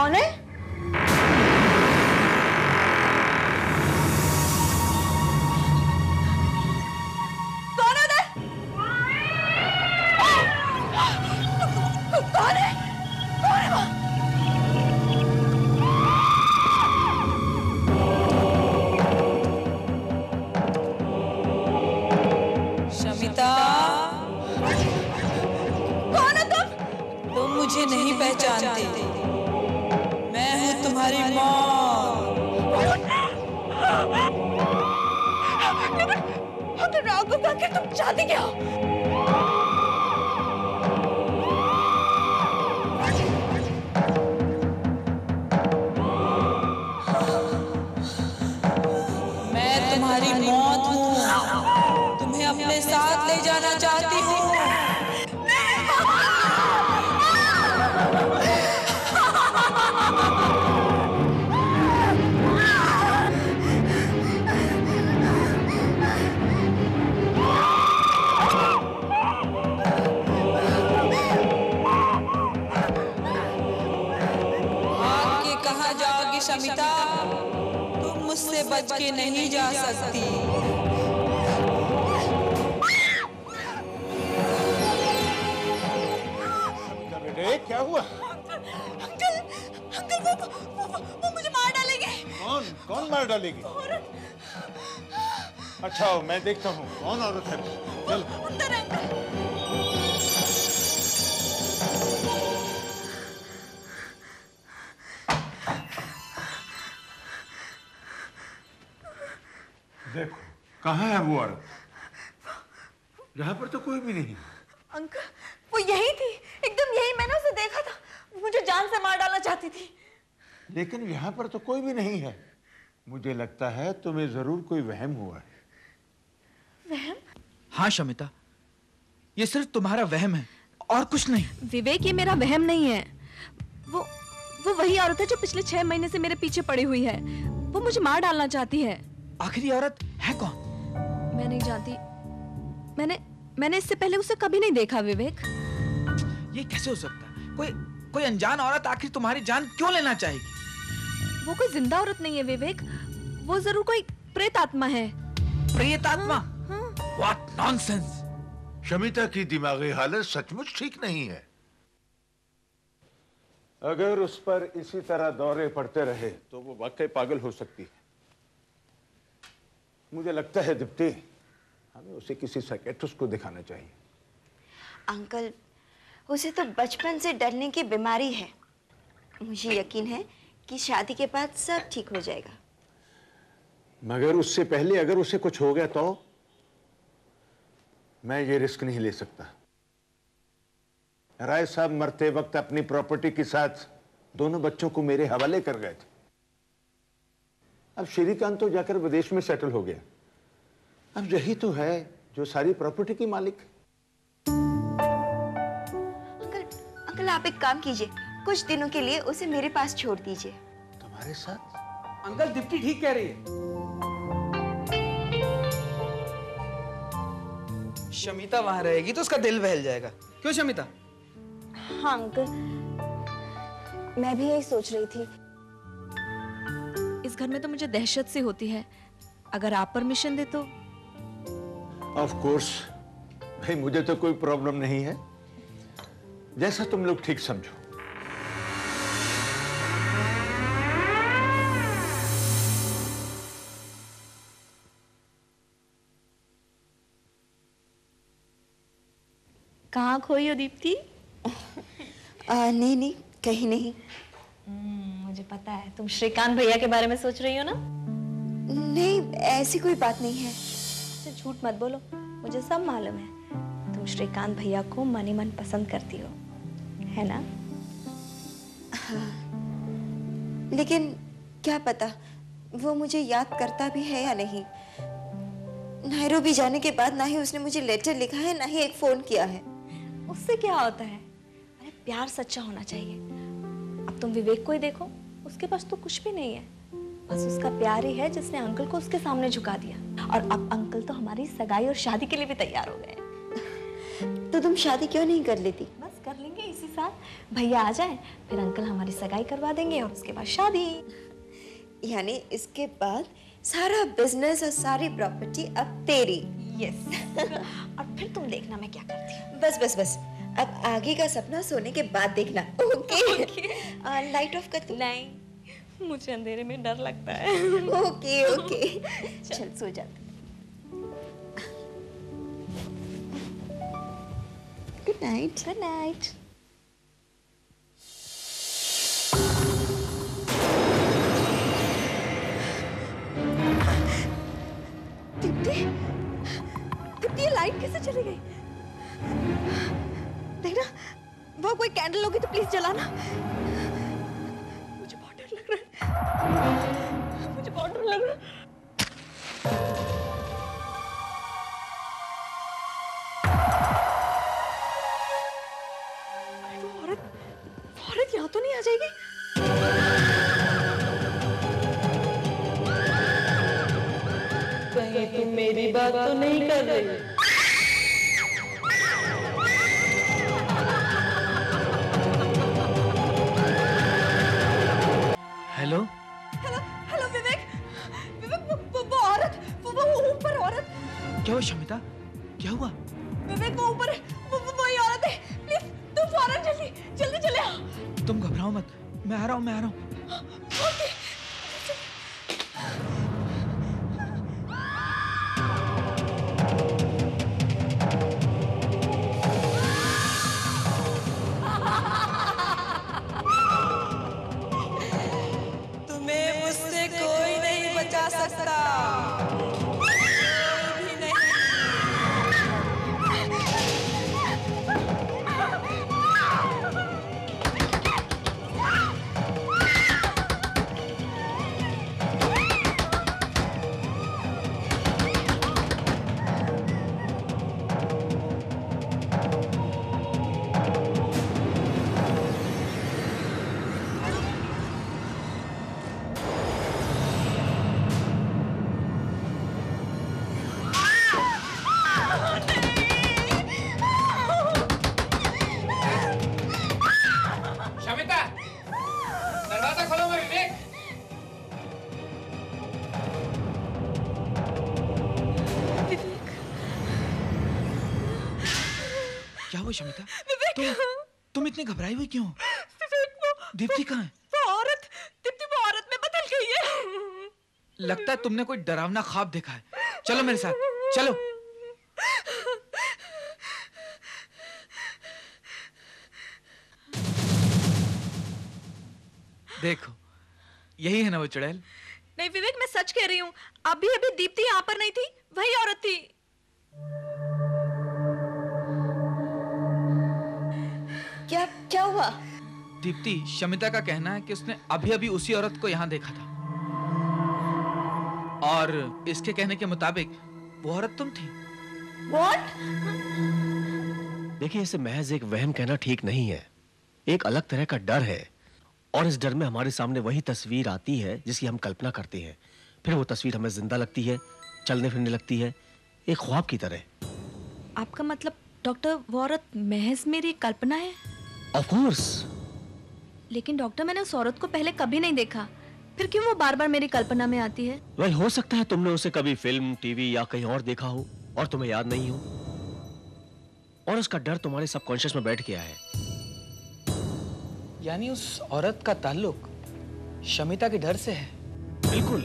कौन है? कौन है उधर? कौन है? कौन है वहाँ? शमिता, कौन है तुम? तुम मुझे नहीं पहचानते। मैं हूँ तुम्हारी मौत। लेकिन राघव का आखिर तुम चाहती क्या हो? मैं तुम्हारी मौत हूँ। तुम्हें अपने साथ ले जाना चाहती हूँ। कहाँ जाओगी शमिता? तुम मुझसे बच के नहीं जा सकती। बेटे क्या हुआ? अंकल, अंकल वो मुझे मार डालेंगे। कौन कौन मार डालेगी? अच्छा मैं देखता हूँ कौन औरत है। चल अंदर है अंकल। देखो कहाँ है वो औरत? यहाँ पर तो कोई भी नहीं। अंकल वो यही थी, एकदम यही, मैंने उसे देखा था। मुझे जान से मार डालना चाहती थी। लेकिन यहाँ पर तो कोई भी नहीं है। मुझे लगता है तुम्हें जरूर कोई वहम हुआ है। वहम? हाँ शमिता, ये सिर्फ तुम्हारा वहम है और कुछ नहीं। विवेक, ये मेरा वहम नहीं है। वो वही औरत है जो पिछले 6 महीने से मेरे पीछे पड़ी हुई है। वो मुझे मार डालना चाहती है। आखिरी औरत है कौन? मैं नहीं जानती। मैंने इससे पहले उसे कभी नहीं देखा विवेक। ये कैसे हो सकता है? कोई अनजान औरत आखिर तुम्हारी जान क्यों लेना चाहेगी? वो कोई जिंदा औरत नहीं है विवेक, वो जरूर कोई प्रेत आत्मा है। प्रेत आत्मा? हाँ। What nonsense! शमिता की दिमागी हालत सचमुच ठीक नहीं है। अगर उस पर इसी तरह दौरे पड़ते रहे तो वो वाकई पागल हो सकती है। मुझे लगता है दीप्ति, हमें उसे किसी साइकियाट्रिस्ट को दिखाना चाहिए। अंकल, उसे तो बचपन से डरने की बीमारी है। मुझे यकीन है कि शादी के बाद सब ठीक हो जाएगा। मगर उससे पहले अगर उसे कुछ हो गया तो मैं ये रिस्क नहीं ले सकता। राय साहब मरते वक्त अपनी प्रॉपर्टी के साथ दोनों बच्चों को मेरे हवाले कर गए थे। अब श्रीकांत तो जाकर विदेश में सेटल हो गया। अब यही तो है जो सारी प्रॉपर्टी की मालिक। अंकल आप एक काम कीजिए, कुछ दिनों के लिए उसे मेरे पास छोड़ दीजिए। तुम्हारे साथ? अंकल दीप्ति ठीक कह रही है। शमिता वहां रहेगी तो उसका दिल बहल जाएगा। क्यों शमिता? हाँ अंकल, मैं भी यही सोच रही थी। इस घर में तो मुझे दहशत सी होती है। अगर आप परमिशन दे तो। ऑफ कोर्स भाई, मुझे तो कोई प्रॉब्लम नहीं है, जैसा तुम लोग ठीक समझो। कहाँ खोई हो दीप्ति? नहीं कहीं नहीं। मुझे पता है तुम श्रीकांत भैया के बारे में सोच रही हो ना। नहीं, ऐसी कोई बात नहीं है। अच्छा झूठ मत बोलो, मुझे सब मालूम है। तुम श्रीकांत भैया को मन ही मन पसंद करती हो, है ना? हाँ, लेकिन क्या पता वो मुझे याद करता भी है या नहीं। नायरोबी जाने के बाद ना ही उसने मुझे लेटर लिखा है, ना ही एक फोन किया है। उससे क्या होता है? अरे प्यार सच्चा होना चाहिए। अब तुम विवेक को ही देखो, उसके पास तो कुछ भी नहीं है, बस उसका प्यार ही है जिसने अंकल को उसके सामने झुका दिया। और अब अंकल तो हमारी सगाई और शादी के लिए भी तैयार हो गए। तो तुम शादी क्यों नहीं कर लेती? बस कर लेंगे इसी साल। भैया आ जाए फिर अंकल हमारी सगाई करवा देंगे और उसके बाद शादी। यानी इसके बाद सारा बिजनेस और सारी प्रॉपर्टी अब तेरी। यस। और फिर तुम देखना मैं क्या करती हूँ। बस बस बस, अब आगे का सपना सोने के बाद देखना। ओके। लाइट ऑफ कर दूं? नहीं, मुझे अंधेरे में डर लगता है। ओके ओके, चल सो जा। Good night. Good night. Deepti, Deepti ये लाइट कैसे चली गई? देखना, वो कोई कैंडल होगी तो प्लीज जलाना। मुझे बहुत डर लग रहा है, मुझे बहुत डर लग रहा है। अरे वो औरत यहाँ तो नहीं आ जाएगी? कहीं तुम मेरी बात तो नहीं कर रही? हेलो हेलो हेलो विवेक, विवेक वो औरत, वो ऊपर औरत। क्या हुआ शमिता, क्या हुआ? विवेक वो ऊपर है, वही औरत है। प्लीज तुम फौरन जल्दी जल्दी चले आओ। तुम घबराओ मत, मैं आ रहा हूँ, मैं आ रहा हूँ। ओके। तुम्हें मुझसे कोई नहीं बचा सकता, कोई भी नहीं। शमिता, दरवाजा खोलो। मैं विवेक। क्या हुआ शमिता? तुम इतनी घबराई हुई क्यों? दीप्ति कहाँ है? वो औरत, दीप्ति वो औरत में बदल गई है। लगता है तुमने कोई डरावना ख्वाब देखा है। चलो मेरे साथ, चलो। देखो, यही है ना वो चुड़ैल? नहीं विवेक, मैं सच कह रही हूँ। अभी अभी दीप्ति यहाँ पर नहीं थी, वही औरत थी। क्या क्या हुआ? दीप्ति, शमिता का कहना है कि उसने अभी अभी उसी औरत को यहाँ देखा था, और इसके कहने के मुताबिक वो औरत तुम थी। What? देखिए, इसे महज एक वहम कहना ठीक नहीं है। एक अलग तरह का डर है, और इस डर में हमारे सामने वही तस्वीर आती है जिसकी हम कल्पना करते हैं। फिर वो तस्वीर हमें जिंदा लगती है, चलने फिरने लगती है, एक ख्वाब की तरह। आपका मतलब डॉक्टर वो औरत महज मेरी कल्पना है? Of course. लेकिन डॉक्टर, मैंने उस औरत को पहले कभी नहीं देखा, फिर क्यों वो बार बार मेरी कल्पना में आती है? वही हो सकता है तुमने उसे कभी फिल्म, टीवी या कहीं और देखा हो और तुम्हें याद नहीं हो, और उसका डर तुम्हारे सबकॉन्शियस में बैठ गया है। यानी उस औरत का ताल्लुक शमिता के डर से है? बिल्कुल,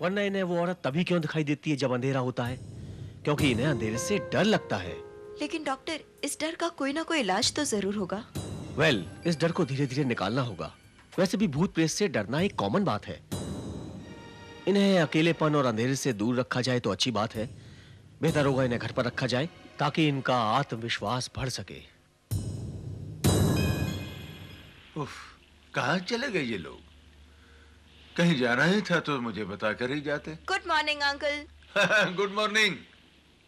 वरना इन्हें वो औरत तभी क्यों दिखाई देती है जब अंधेरा होता है? क्योंकि इन्हें अंधेरे से डर लगता है। लेकिन डॉक्टर, इस डर का कोई ना कोई इलाज तो जरूर होगा। इस डर को धीरे धीरे निकालना होगा। वैसे भी भूत प्रेत से डरना एक कॉमन बात है। इन्हें अकेलेपन और अंधेरे से दूर रखा जाए तो अच्छी बात है। बेहतर होगा इन्हें घर पर रखा जाए ताकि इनका आत्मविश्वास बढ़ सके। उफ, कहाँ चले गए ये लोग? कहीं जाना ही था तो मुझे बता कर ही जाते। Good morning uncle. Good morning.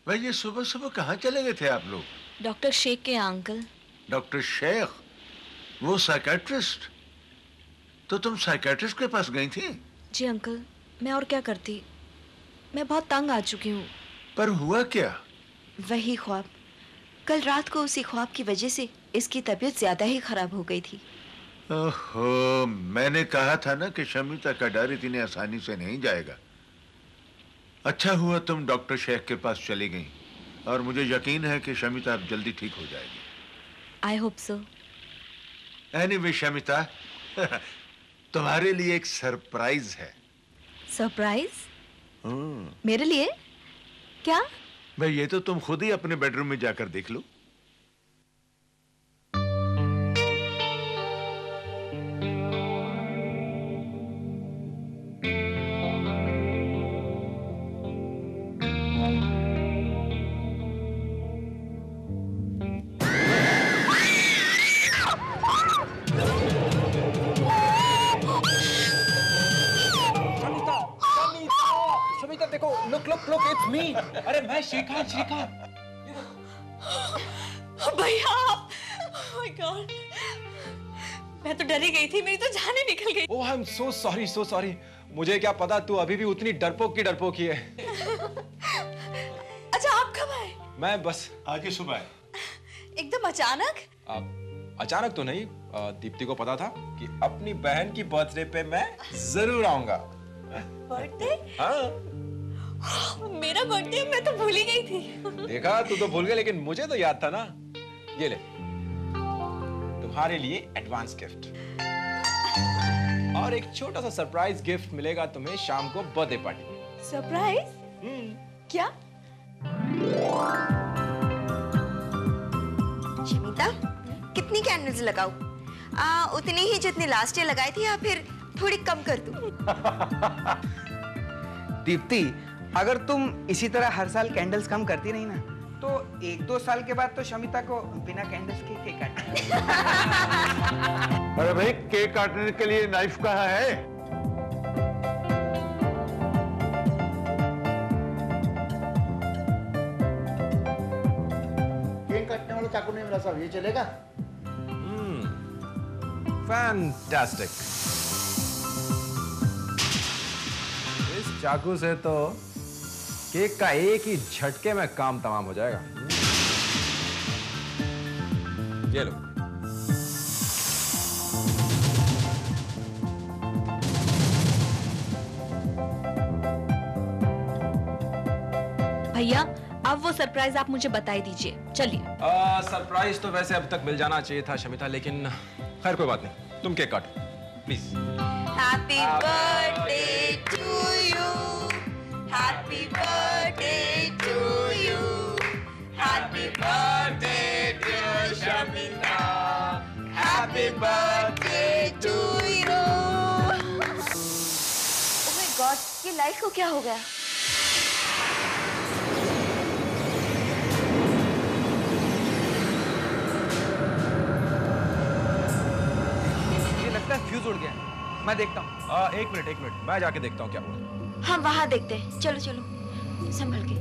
भाई, ये सुबह सुबह कहाँ चले गए थे आप लोग? डॉक्टर शेख के यहाँ अंकल। डॉक्टर शेख? वो साइकेट्रिस्ट? तो तुम साइकेट्रिस्ट के पास गई थी? जी अंकल, मैं और क्या करती, मैं बहुत तंग आ चुकी हूँ। पर हुआ क्या? वही ख्वाब। कल रात को उसी ख्वाब की वजह से इसकी तबीयत ज्यादा ही खराब हो गई थी। ओहो, मैंने कहा था ना कि शमिता का डर इतनी आसानी से नहीं जाएगा। अच्छा हुआ तुम डॉक्टर शेख के पास चली गई, और मुझे यकीन है कि शमिता अब जल्दी ठीक हो जाएगी। I hope so. Anyway Shamita, तुम्हारे लिए एक सरप्राइज है। सरप्राइज? मेरे लिए? क्या? भाई ये तो तुम खुद ही अपने बेडरूम में जाकर देख लो। शमिता देखो, look look look, it's me. अरे मैं श्रीकांत। भैया, oh my God, मैं तो डरी गई थी, मेरी तो जान ही निकल गई। ओह, आई एम सो सॉरी। मुझे क्या पता तू अभी भी उतनी डरपोक ही है। अच्छा, आप कब आए? मैं बस आज ही सुबह। एकदम अचानक? अचानक तो नहीं, दीप्ति को पता था कि अपनी बहन की बर्थडे पे मैं जरूर आऊंगा। बर्थडे? हाँ। मेरा बर्थडे मैं तो भूल ही गई थी। देखा, तू तो भूल गया, लेकिन मुझे तो याद था ना। ये ले, तुम्हारे लिए एडवांस गिफ्ट, और एक छोटा सा सरप्राइज गिफ्ट मिलेगा तुम्हें शाम को बर्थडे पार्टी में। सरप्राइज? क्या? शमिता, कितनी कैंडल्स लगाऊं? उतनी ही जितनी लास्ट ईयर लगाई थी, या फिर थोड़ी कम कर दूं? दीप्ति, अगर तुम इसी तरह हर साल कैंडल्स कम करती रही ना, तो 1-2 साल के बाद तो शमिता को बिना कैंडल्स के केक काटना। अरे भाई, केक काटने के लिए नाइफ कहाँ है? केक काटने वाला चाकू नहीं मिला साहब, ये चलेगा? फैंटास्टिक। इस चाकू से तो केक का एक ही झटके में काम तमाम हो जाएगा। ये लो। भैया, अब वो सरप्राइज आप मुझे बता ही दीजिए। चलिए। सरप्राइज तो वैसे अब तक मिल जाना चाहिए था शमिता, लेकिन खैर कोई बात नहीं, तुम केक काटो please. Happy birthday to you, happy birthday to you, happy birthday dear Shamita, happy birthday to you. Oh my god, ये लाइट को क्या हो गया? फ्यूज उड़ गया, मैं देखता हूँ। एक मिनट, मैं जाके देखता हूँ क्या हुआ। हम वहां देखते हैं। चलो चलो, संभल के।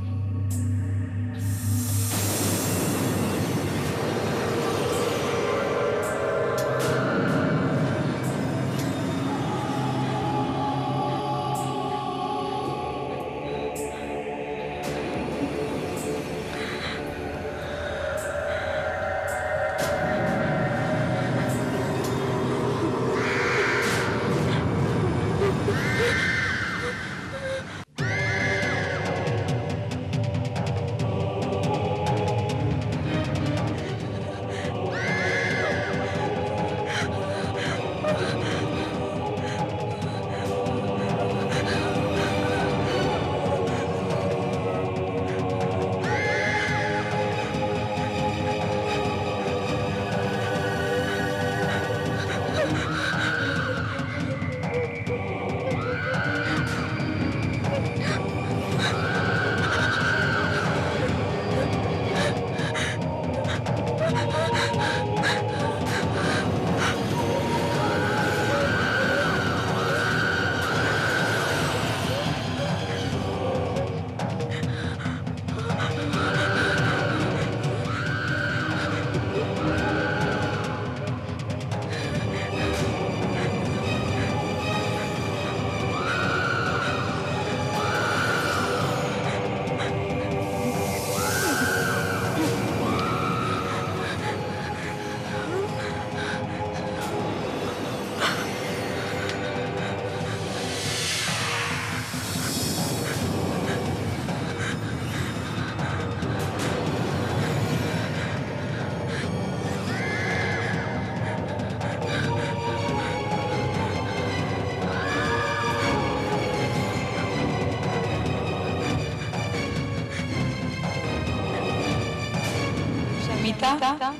शमिता,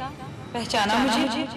पहचाना मुझे?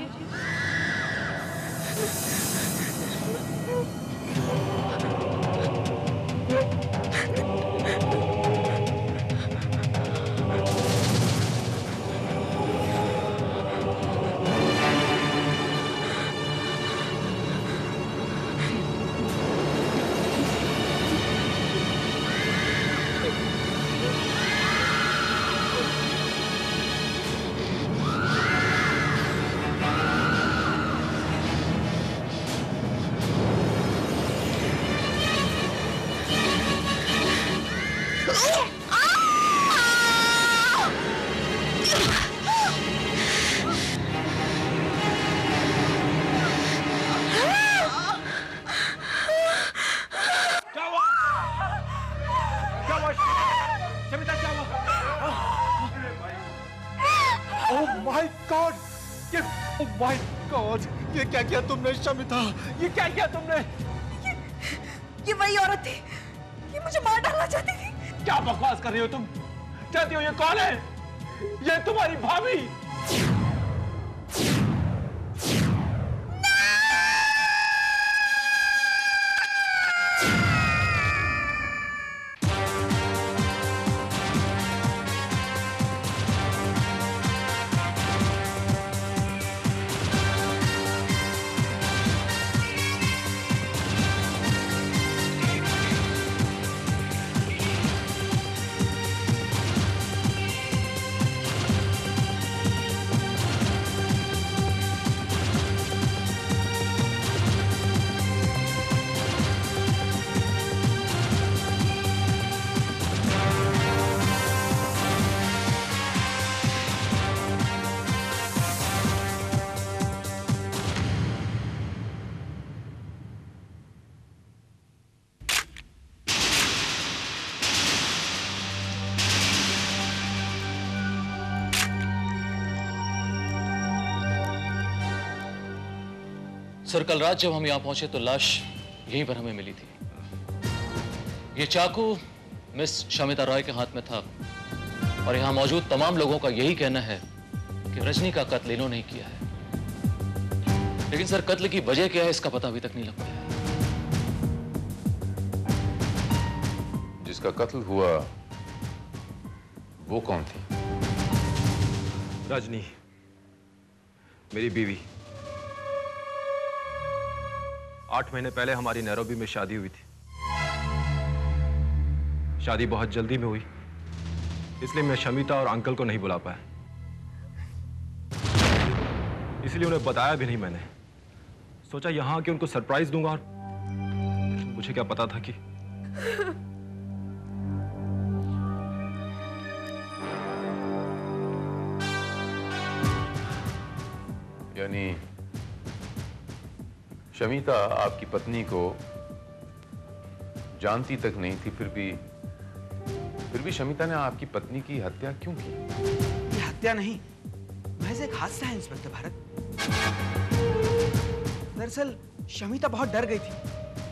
ये क्या किया तुमने शमिता? ये क्या किया तुमने? ये वही औरत थी, ये मुझे मार डालना चाहती थी। क्या बकवास कर रही हो तुम? चाहती हो ये कौन है? ये तुम्हारी भाभी। सर, कल रात जब हम यहां पहुंचे तो लाश यहीं पर हमें मिली थी। ये चाकू मिस शमिता रॉय के हाथ में था और यहां मौजूद तमाम लोगों का यही कहना है कि रजनी का कत्ल इन्होंने नहीं किया है। लेकिन सर, कत्ल की वजह क्या है इसका पता अभी तक नहीं लग पाया। जिसका कत्ल हुआ वो कौन थी? रजनी, मेरी बीवी। 8 महीने पहले हमारी नैरोबी में शादी हुई थी। शादी बहुत जल्दी में हुई, इसलिए मैं शमिता और अंकल को नहीं बुला पाया। इसलिए उन्हें बताया भी नहीं मैंने। सोचा यहां आके उनको सरप्राइज दूंगा, और मुझे क्या पता था कि यानी शमिता आपकी पत्नी को जानती तक नहीं थी, फिर भी शमिता ने आपकी पत्नी की हत्या क्यों की? ये हत्या नहीं, महज एक हादसा है इंस्पेक्टर भारत। दरअसल शमिता बहुत डर गई थी,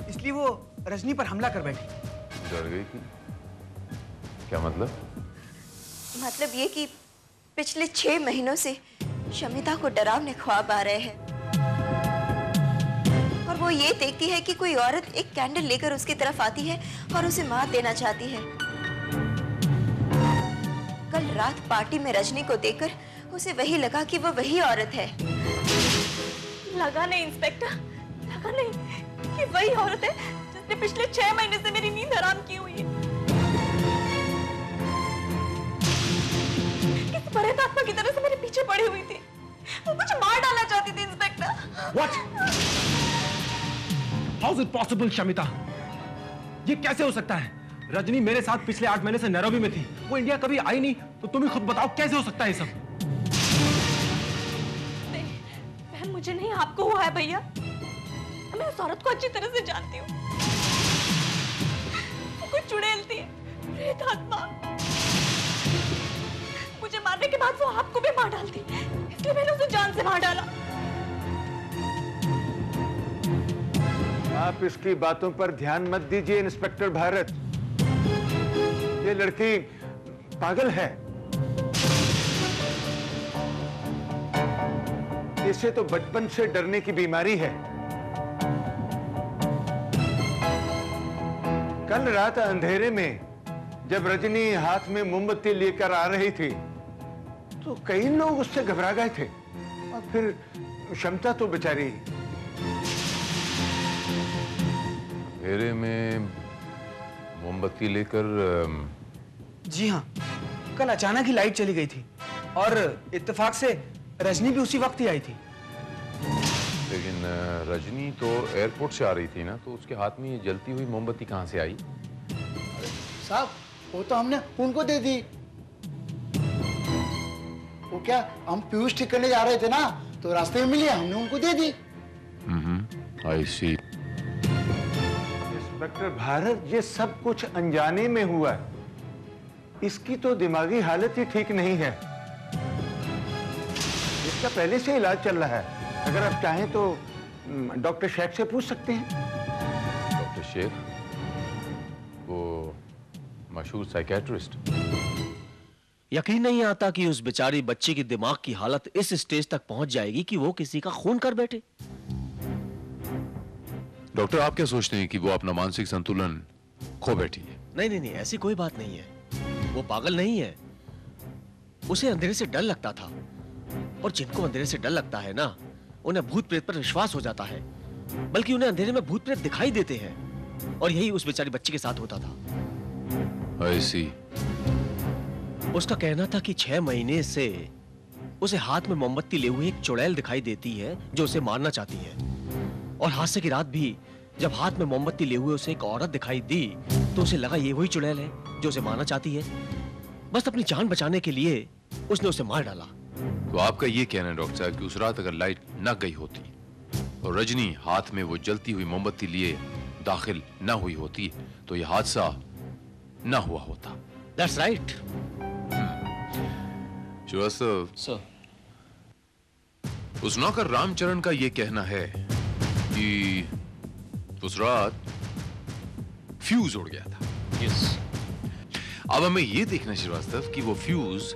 इसलिए वो रजनी पर हमला कर बैठी। डर गई थी? क्या मतलब? मतलब ये कि पिछले 6 महीनों से शमिता को डरावने ख्वाब आ रहे हैं और वो ये देखती है कि कोई औरत एक कैंडल लेकर उसकी तरफ आती है और उसे मार देना चाहती है। कल रात पार्टी में रजनी को देखकर उसे वही लगा कि वो वही औरत है। लगा नहीं इंस्पेक्टर, लगा नहीं कि वही औरत है जिसने पिछले 6 महीने से मेरी नींद हराम की हुई है। किसी परेत आत्मा की तरह से मेरे पीछे पड़ी हुई थी। वो मुझे मार डालना चाहती थी inspector. What? How is it possible, Shamita? ये कैसे हो सकता है? रजनी मेरे साथ पिछले 8 महीने से नैरोबी में थी। वो इंडिया कभी आई नहीं, तो तुम ही खुद बताओ कैसे हो सकता है ये सब? नहीं, मुझे नहीं, आपको हुआ है भैया। मैं उस औरत को अच्छी तरह से जानती हूँ। वो कोई चुड़ैल थी, प्रेत आत्मा। मुझे मारने के बाद वो आपको भी मार डालती, इसलिए मैंने उसे जान से मार डाला। आप इसकी बातों पर ध्यान मत दीजिए इंस्पेक्टर भारत। ये लड़की पागल है। इसे तो बचपन से डरने की बीमारी है। कल रात अंधेरे में जब रजनी हाथ में मोमबत्ती लेकर आ रही थी तो कई लोग उससे घबरा गए थे, और फिर क्षमता तो बेचारी। अंधेरे में मोमबत्ती लेकर जी हाँ, कल अचानक ही लाइट चली गई थी और इत्तेफाक से रजनी भी उसी वक्त ही आई थी। लेकिन रजनी तो एयरपोर्ट से आ रही थी ना, तो उसके हाथ में ये जलती हुई मोमबत्ती कहाँ से आई? साहब वो तो हमने उनको दे दी। वो क्या, हम पीयूष ठीक करने जा रहे थे ना, तो रास्ते में मिली, हमने उनको दे दी। आई सी। इंस्पेक्टर भारत, ये सब कुछ अनजाने में हुआ है। इसकी तो दिमागी हालत ही ठीक नहीं है। इसका पहले से इलाज चल रहा है। अगर आप चाहें तो डॉक्टर शेख से पूछ सकते हैं। डॉक्टर शेख, वो मशहूर साइकेट्रिस्ट। यकीन नहीं आता कि उस बेचारी बच्ची की दिमाग की हालत इस स्टेज तक पहुंच जाएगी कि वो किसी का खून कर बैठे। डॉक्टर, आप क्या सोचते हैं कि वो अपना मानसिक संतुलन खो बैठी है? नहीं नहीं नहीं, ऐसी कोई बात नहीं है। वो पागल नहीं है। उसे अंधेरे से डर लगता था, और जिनको अंधेरे से डर लगता है ना, उन्हें भूत प्रेत पर विश्वास हो जाता है। बल्कि उन्हें अंधेरे में भूत प्रेत दिखाई देते हैं, और यही उस बेचारी बच्ची के साथ होता था। I see. उसका कहना था कि 6 महीने से उसे हाथ में मोमबत्ती ले हुए एक चुड़ैल दिखाई देती है जो उसे मारना चाहती है। और हादसे की रात भी जब हाथ में मोमबत्ती ले हुए उसे एक औरत दिखाई दी तो उसे लगा ये वही चुड़ैल है जो उसे मारना चाहती है। बस अपनी जान बचाने के लिए उसने उसे मार डाला। तो आपका ये कहना है डॉक्टर साहब कि उस रात अगर लाइट न गई होती और रजनी हाथ में वो जलती हुई मोमबत्ती लिए दाखिल न हुई होती तो ये हादसा न हुआ होता। That's right. श्रीवास्तव सर, उस नौकर रामचरण का ये कहना है कि उस रात फ्यूज उड़ गया था। यस। अब हमें ये देखना है श्रीवास्तव कि वो फ्यूज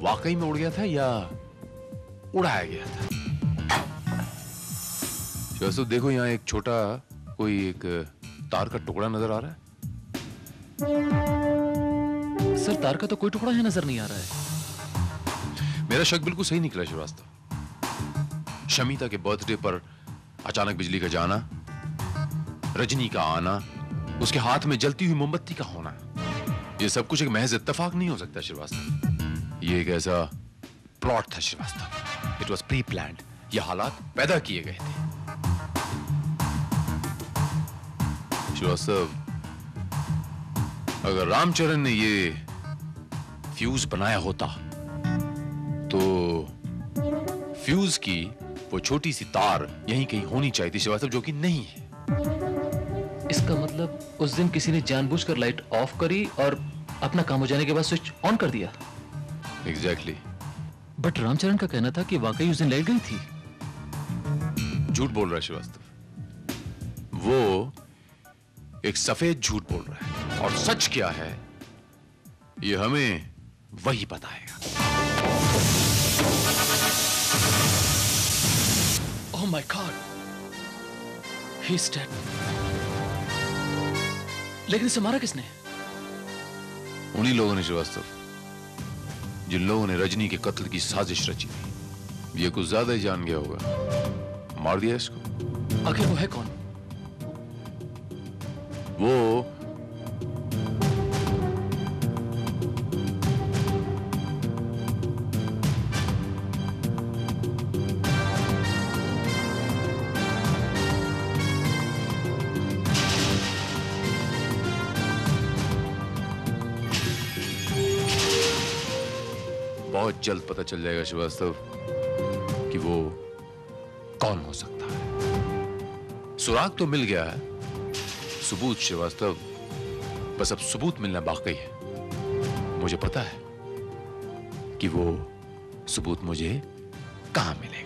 वाकई में उड़ गया था या उड़ाया गया था। श्रीवास्तव देखो, यहां एक छोटा कोई एक तार का टुकड़ा नजर आ रहा है। सर, तार का तो कोई टुकड़ा है नजर नहीं आ रहा है। मेरा शक बिल्कुल सही निकला श्रीवास्तव। शमिता के बर्थडे पर अचानक बिजली का जाना, रजनी का आना, उसके हाथ में जलती हुई मोमबत्ती का होना, ये सब कुछ एक महज इत्तेफाक नहीं हो सकता श्रीवास्तव। ये एक ऐसा प्लॉट था Srivastava. It was pre planned. ये हालात पैदा किए गए थे। श्रीवास्तव, अगर रामचरण ने ये फ्यूज बनाया होता तो फ्यूज की वो छोटी सी तार यहीं कहीं होनी चाहिए थी श्रीवास्तव, जो कि नहीं है। इसका मतलब उस दिन किसी ने जानबूझकर लाइट ऑफ करी और अपना काम हो जाने के बाद स्विच ऑन कर दिया। एग्जैक्टली। बट रामचरण का कहना था कि वाकई उस दिन लाइट गई थी। झूठ बोल रहा है श्रीवास्तव। वो एक सफेद झूठ बोल रहा है, और सच क्या है ये हमें वही बताएगा। ओह my God, he is dead. लेकिन इसे मारा किसने? उन्हीं लोगों ने श्रीवास्तव, जिन लोगों ने रजनी के कत्ल की साजिश रची थी। ये कुछ ज्यादा ही जान गया होगा, मार दिया इसको। आखिर वो है कौन? वो बहुत जल्द पता चल जाएगा श्रीवास्तव कि वो कौन हो सकता है। सुराग तो मिल गया है, सबूत श्रीवास्तव, बस अब सबूत मिलना बाकी है। मुझे पता है कि वो सबूत मुझे कहां मिलेगा।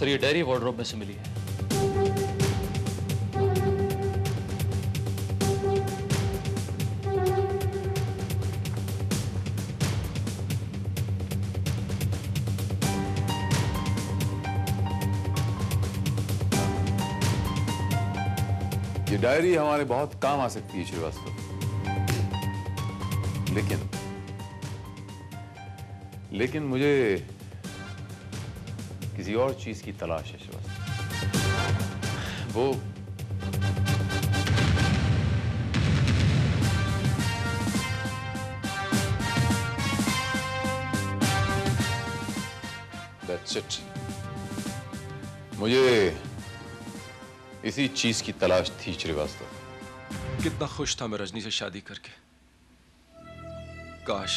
सर ये डायरी वार्डरोब में से मिली है। ये डायरी हमारे बहुत काम आ सकती है श्रीवास्तव, लेकिन मुझे किसी और चीज की तलाश है श्रीवास्तव। वो That's it. मुझे इसी चीज की तलाश थी श्रीवास्तव। कितना खुश था मैं रजनी से शादी करके। काश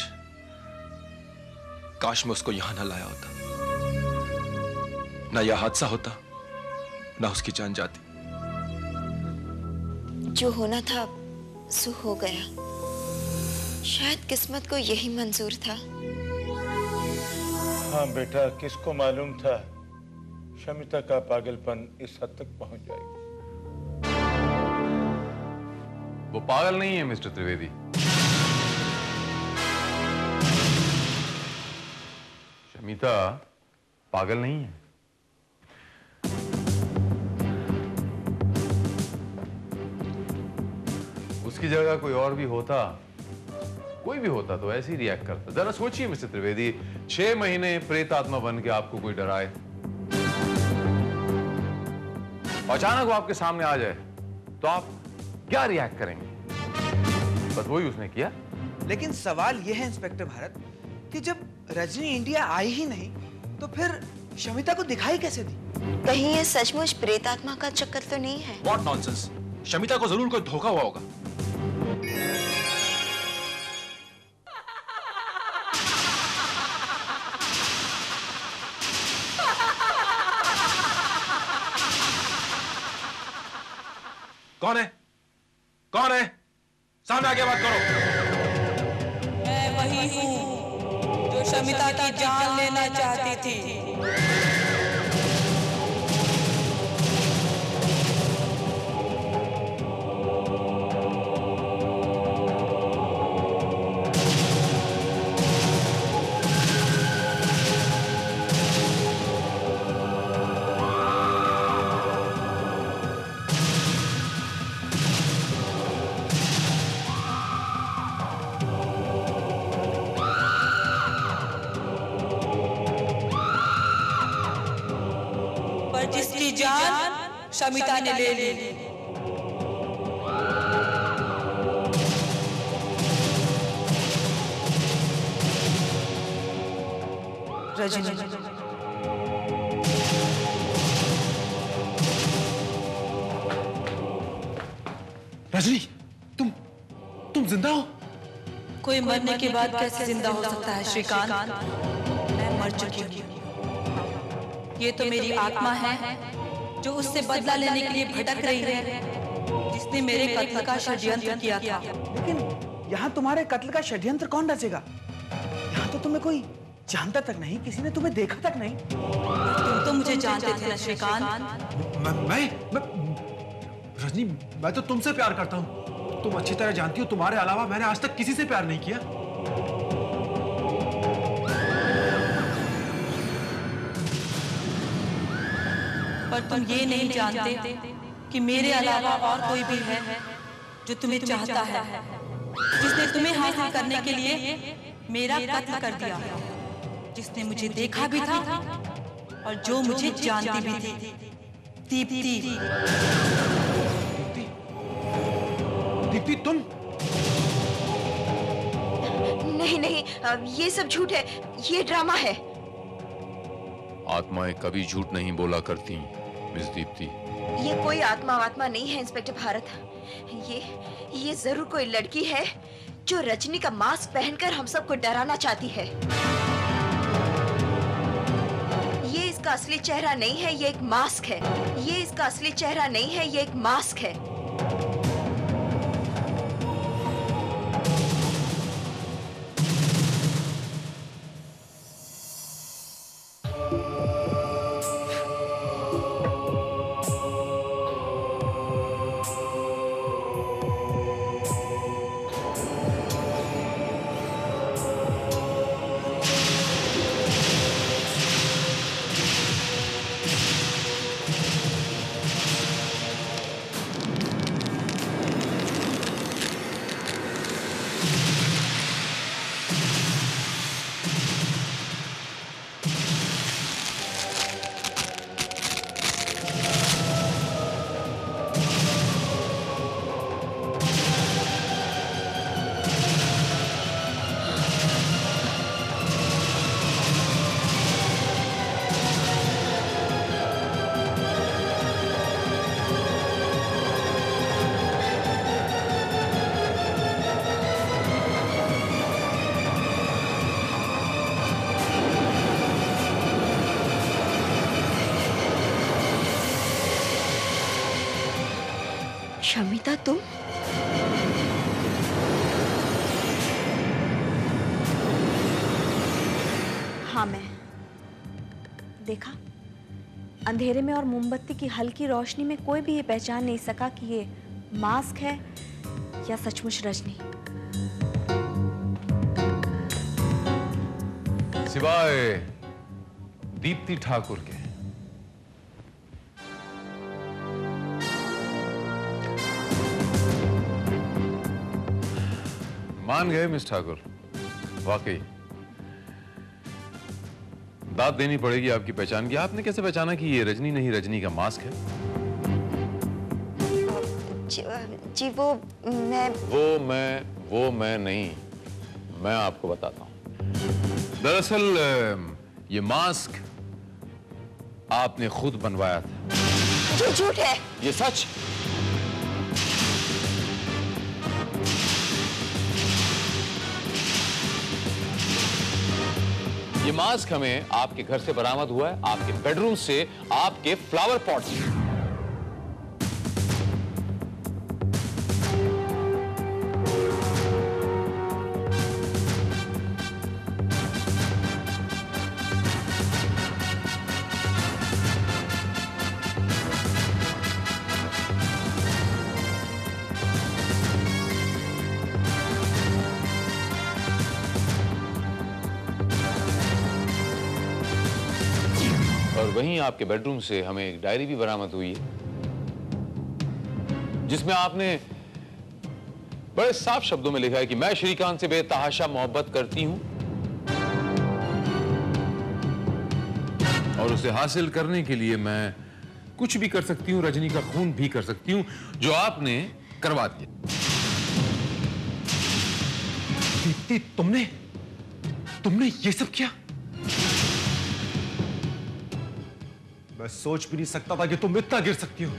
मैं उसको यहां ना लाया होता, ना यह हादसा होता, ना उसकी जान जाती। जो होना था सो हो गया। शायद किस्मत को यही मंजूर था। हाँ बेटा, किसको मालूम था शमिता का पागलपन इस हद तक पहुंच जाएगा। वो पागल नहीं है मिस्टर त्रिवेदी। शमिता पागल नहीं है। उसकी जगह कोई और भी होता, कोई भी होता तो ऐसे ही रिएक्ट करता। जरा सोचिए मिस्टर त्रिवेदी, 6 महीने प्रेत आत्मा बन के आपको कोई डराए, अचानक वो आपके सामने आ जाए तो आप क्या रिएक्ट करेंगे? बस वही उसने किया। लेकिन सवाल यह है इंस्पेक्टर भारत कि जब रजनी इंडिया आई ही नहीं तो फिर शमिता को दिखाई कैसे दी? कहीं ये सचमुच प्रेतात्मा का चक्कर तो नहीं है? What nonsense! शमिता को जरूर कोई धोखा हुआ होगा। कौन है? कौन है? सामने आके बात करो। मैं वही हूँ जो शमिता की जान लेना चाहती थी। जिसकी जान शमिता ने ले ली। रजनी, रजनी, तुम जिंदा हो? कोई मरने के बाद कैसे जिंदा हो सकता है श्रीकांत? मैं मर चुकी हूँ। ये तो मेरी आत्मा है जो उससे बदला लेने के लिए भटक रही है, जिसने मेरे कत्ल का षड्यंत्र किया था। लेकिन यहाँ तुम्हारे कत्ल का षड्यंत्र कौन रचेगा? यहाँ तो तुम्हें कोई जानता तक नहीं, किसी ने तुम्हें देखा तक नहीं। तुम तो मुझे जानते थे ना श्रीकांत। मैं रजनी, मैं तो तुमसे प्यार करता हूँ। तुम अच्छी तरह जानती हो, तुम्हारे अलावा मैंने आज तक किसी से प्यार नहीं किया। पर तुम ये नहीं जानते कि मेरे अलावा और कोई भी है जो तुम्हें चाहता है, जिसने तुम्हें हासिल करने के लिए मेरा कत्ल कर दिया, जिसने मुझे देखा भी था और जो मुझे जानती भी थी। दीप्ति। दीप्ति, तुम? नहीं, ये सब झूठ है, ये ड्रामा है। आत्माएं कभी झूठ नहीं बोला करती मिस दीप्ति। ये कोई आत्मा नहीं है इंस्पेक्टर भारत। ये जरूर कोई लड़की है जो रजनी का मास्क पहनकर हम सबको डराना चाहती है। ये इसका असली चेहरा नहीं है, ये एक मास्क है। ये इसका असली चेहरा नहीं है, ये एक मास्क है। शमिता तुम? हाँ मैं। देखा, अंधेरे में और मोमबत्ती की हल्की रोशनी में कोई भी ये पहचान नहीं सका कि ये मास्क है या सचमुच रजनी। सिवाय दीप्ति ठाकुर के। मान गए मिस ठाकुर, वाकई दाद देनी पड़ेगी आपकी पहचान की। आपने कैसे पहचाना कि ये रजनी नहीं रजनी का मास्क है? जी वो मैं नहीं, मैं आपको बताता हूं। दरअसल ये मास्क आपने खुद बनवाया था। जो झूठ है। ये सच। ये मास्क हमें आपके घर से बरामद हुआ है, आपके बेडरूम से, आपके फ्लावर पॉट से। और वहीं आपके बेडरूम से हमें एक डायरी भी बरामद हुई है, जिसमें आपने बड़े साफ शब्दों में लिखा है कि मैं श्रीकांत से बेतहाशा मोहब्बत करती हूं और उसे हासिल करने के लिए मैं कुछ भी कर सकती हूं, रजनी का खून भी कर सकती हूं, जो आपने करवा दिया। दीप्ति, तुमने ये सब किया? मैं सोच भी नहीं सकता था कि तुम इतना गिर सकती हो।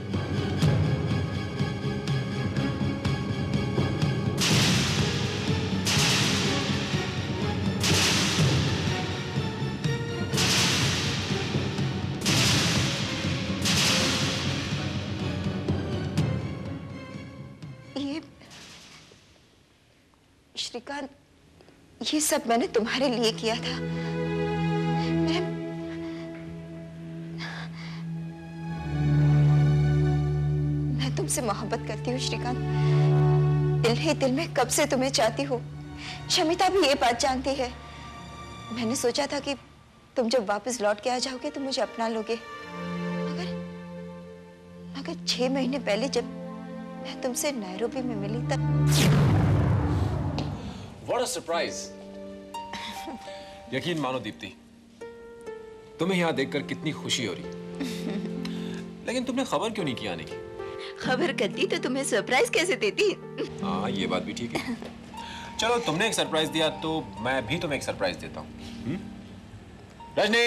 ये श्रीकांत, ये सब मैंने तुम्हारे लिए किया था। मैं तुमसे मोहब्बत करती हूँ श्रीकांत। दिल ही दिल में कब से तुम्हें चाहती हूँ। शमिता भी ये बात जानती है। मैंने सोचा था कि तुम जब वापस लौट के आ जाओगे तो मुझे अपना लोगे, मगर 6 महीने पहले जब मैं तुमसे नैरोबी में मिली तब। What a surprise! यकीन मानो दीप्ति, तुम्हें यहाँ देखकर कितनी खुशी हो रही। लेकिन तुमने खबर क्यों नहीं की आने की? खबर करती तो तुम्हें सरप्राइज कैसे देती? हाँ, ये बात भी ठीक है। चलो, तुमने एक सरप्राइज दिया तो मैं भी तुम्हें एक सरप्राइज देता हूँ। Rajni!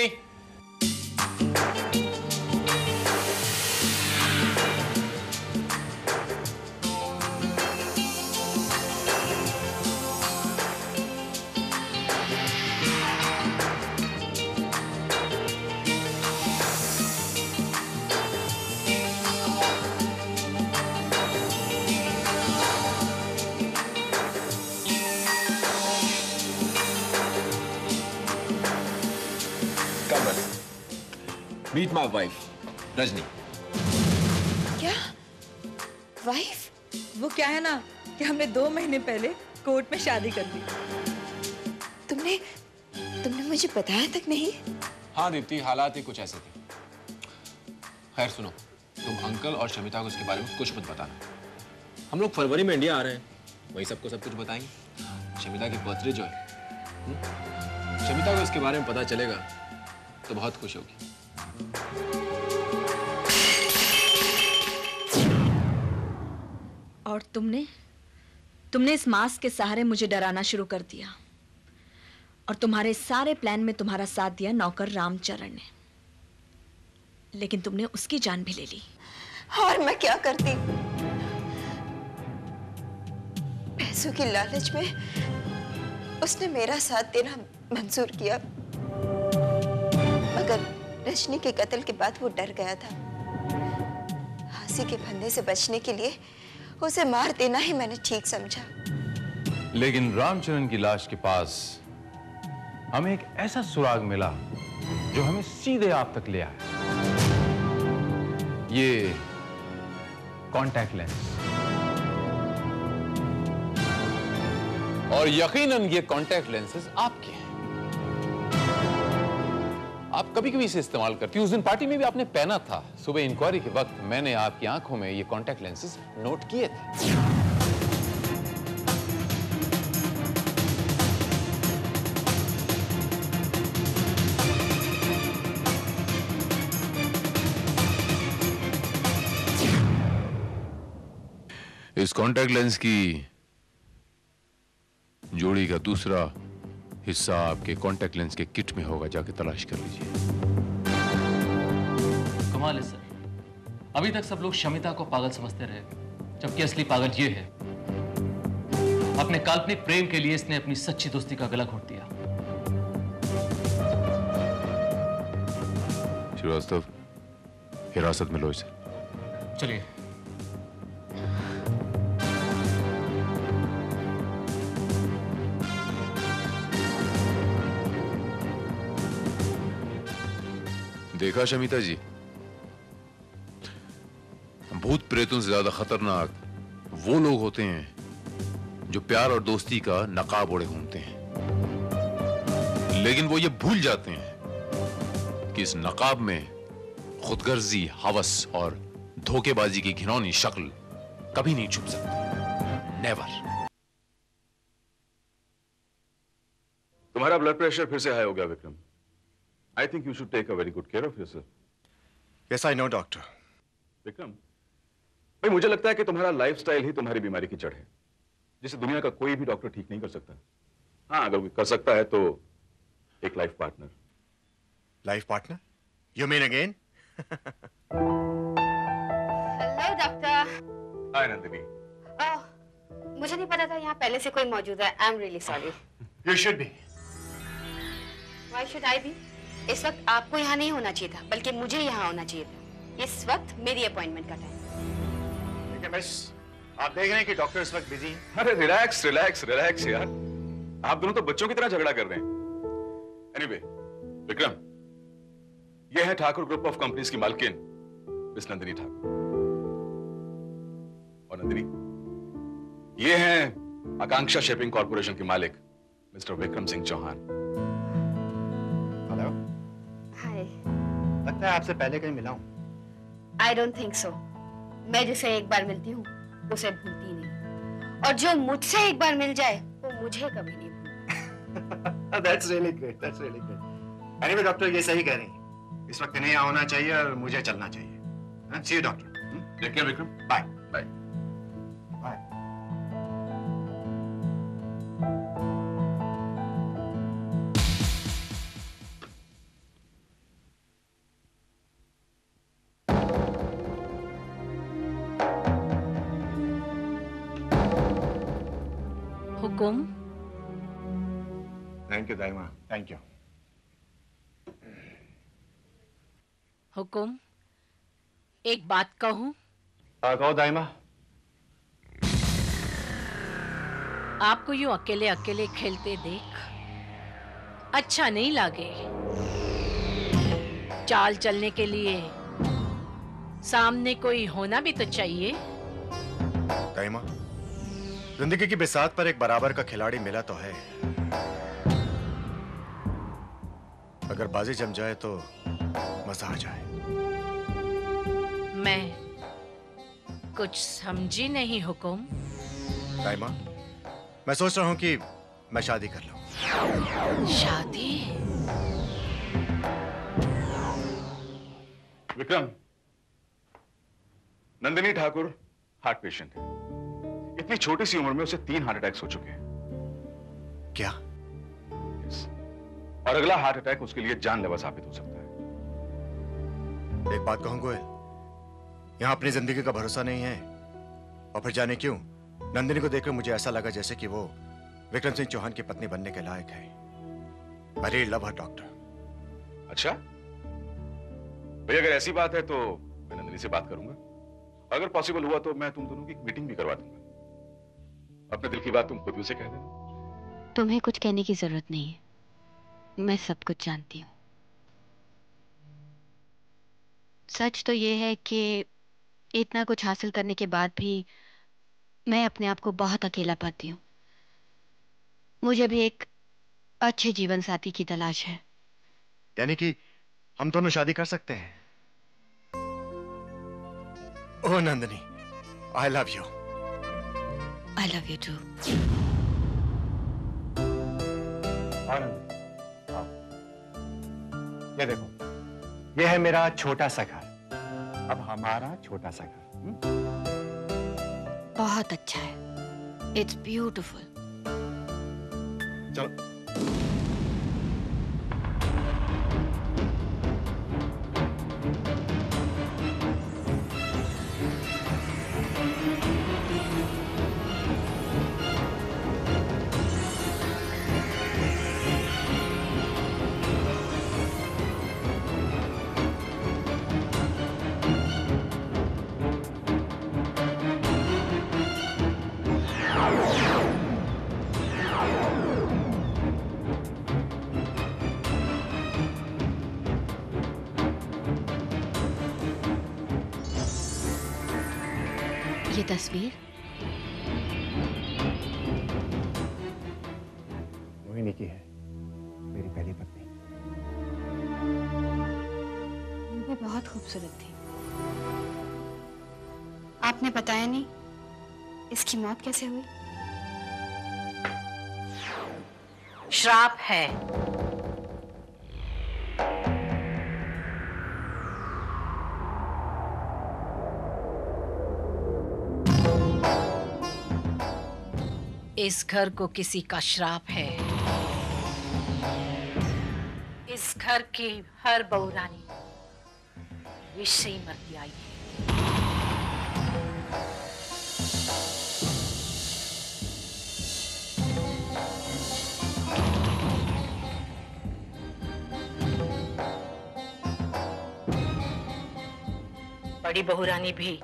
Meet my wife, Rajni. क्या? वाइफ? वो क्या है ना कि हमने 2 महीने पहले कोर्ट में शादी कर दी। तुमने मुझे बताया तक नहीं? हाँ दीप्ति, हालात ही कुछ ऐसे थे। खैर सुनो, तुम अंकल और शमिता को इसके बारे में कुछ मत बताना। हम लोग फरवरी में इंडिया आ रहे हैं, वही सबको सब कुछ बताएंगे। शमिता की बर्थडे जो है, शमिता को इसके बारे में पता चलेगा तो बहुत खुश होगी। और तुमने इस मास्क के सहारे मुझे डराना शुरू कर दिया, और तुम्हारे सारे प्लान में तुम्हारा साथ दिया नौकर रामचरण ने, लेकिन तुमने उसकी जान भी ले ली। और मैं क्या करती? पैसों की लालच में उसने मेरा साथ देना मंजूर किया, मगर रजनी के कत्ल के बाद वो डर गया था। फांसी के फंदे से बचने के लिए उसे मार देना ही मैंने ठीक समझा। लेकिन रामचरण की लाश के पास हमें एक ऐसा सुराग मिला जो हमें सीधे आप तक ले आया। ये कॉन्टैक्ट लेंस, और यकीनन ये कॉन्टैक्ट लेंसेज आपके हैं। आप कभी कभी इसे इस्तेमाल करती। उस दिन पार्टी में भी आपने पहना था। सुबह इंक्वायरी के वक्त मैंने आपकी आंखों में ये कॉन्टैक्ट लेंसेज नोट किए थे। इस कॉन्टैक्ट लेंस की जोड़ी का दूसरा हिस्सा आपके कॉन्टैक्ट लेंस के किट में होगा, जाके तलाश कर लीजिए। कमाल है सर, अभी तक सब लोग शमिता को पागल समझते रहे, जबकि असली पागल ये है। अपने काल्पनिक प्रेम के लिए इसने अपनी सच्ची दोस्ती का गला घोट दिया। श्रीवास्तव, हिरासत में लो इसे। चलिए। देखा शमिता जी, भूत प्रेतों से ज्यादा खतरनाक वो लोग होते हैं जो प्यार और दोस्ती का नकाब ओढ़े घूमते हैं, लेकिन वो ये भूल जाते हैं कि इस नकाब में खुदगर्जी, हवस और धोखेबाजी की घिनौनी शक्ल कभी नहीं छुप सकती। नेवर। तुम्हारा ब्लड प्रेशर फिर से हाई हो गया Vikram. I think you should take a very good care of yourself. Yes, I know, doctor. Vikram, भाई मुझे लगता है कि तुम्हारा लाइफस्टाइल ही तुम्हारी बीमारी की जड़ है, जिसे दुनिया का कोई भी डॉक्टर ठीक नहीं कर सकता। हाँ, अगर वो कर सकता है तो एक life partner. Life partner? You mean again? Hello doctor. Hi Nandini. मुझे नहीं पता था यहाँ पहले से कोई मौजूद है। I am really sorry. You should be. Why should I be? इस वक्त आपको यहाँ नहीं होना चाहिए था, बल्कि मुझे यहाँ होना चाहिए था। इस वक्त मेरी अपॉइंटमेंट का टाइम। लेकिन मिस, आप देख रहे हैं कि डॉक्टर इस वक्त बिजी हैं। अरे रिलैक्स रिलैक्स रिलैक्स यार, आप दोनों तो बच्चों की तरह झगड़ा कर रहे हैं। एनीवे, विक्रम, ये है ठाकुर ग्रुप ऑफ कंपनीज की मालकिन मिस नंदिनी ठाकुर। और नंदिनी, ये हैं आकांक्षा शिपिंग कॉर्पोरेशन के मालिक मिस्टर विक्रम सिंह चौहान। हेलो। हाय। लगता है आपसे पहले कहीं मिला हूं। I don't think so. मैं जिसे एक बार मिलती हूँ उसे भूलती नहीं, और जो मुझसे एक बार मिल जाए वो मुझे कभी नहीं भूलता। That's really great. That's really great. Anyway, doctor ये सही कह रही हैं। इस वक्त इन्हें यहाँ होना चाहिए और मुझे चलना चाहिए। See you, doctor. Take care Vikram. Bye. Bye. Bye. हुकुम। थैंक यू दाइमा, थैंक यू। हुकुम, एक बात कहूं? कहो दाइमा। आपको यूं अकेले अकेले खेलते देख अच्छा नहीं लगे। चाल चलने के लिए सामने कोई होना भी तो चाहिए। दाइमा, जिंदगी की बिसात पर एक बराबर का खिलाड़ी मिला तो है। अगर बाजी जम जाए तो मजा आ जाए। मैं कुछ समझी नहीं हुकुम। दाइमा, मैं सोच रहा हूं कि मैं शादी कर लूं। शादी? विक्रम, नंदिनी ठाकुर हार्ट पेशेंट है। इतनी छोटी सी उम्र में उसे 3 हार्ट अटैक्स हो चुके हैं। क्या? और अगला हार्ट अटैक उसके लिए जानलेवा साबित हो सकता है। एक बात कहूं गोयल, यहां अपनी जिंदगी का भरोसा नहीं है। और फिर जाने क्यों नंदिनी को देखकर मुझे ऐसा लगा जैसे कि वो विक्रम सिंह चौहान की पत्नी बनने के लायक है। I really love her, doctor. अच्छा भाई, अगर ऐसी बात है तो मैं नंदिनी से बात करूंगा अगर पॉसिबल हुआ तो मैं तुम दोनों की एक मीटिंग भी करवा दूंगा। अपने दिल की बात तुम खुद भी उसे कह देना। तुम्हें कुछ कहने की जरूरत नहीं है, मैं सब कुछ जानती हूँ। सच तो ये है कि इतना कुछ हासिल करने के बाद भी मैं अपने आप को बहुत अकेला पाती हूँ। मुझे भी एक अच्छे जीवन साथी की तलाश है। यानी कि हम दोनों शादी कर सकते हैं? Oh Nandini, I love you. I love you too. ये देखो, ये है मेरा छोटा सा घर। अब हमारा छोटा सा घर। बहुत अच्छा है। It's beautiful. चलो। ये तस्वीर मोहिनी की है, मेरी पहली पत्नी। वो बहुत खूबसूरत थी। आपने बताया नहीं, इसकी मौत कैसे हुई? श्राप है। इस घर को किसी का श्राप है। इस घर की हर बहू रानी विष से ही मरती आई है। बड़ी बहू रानी भी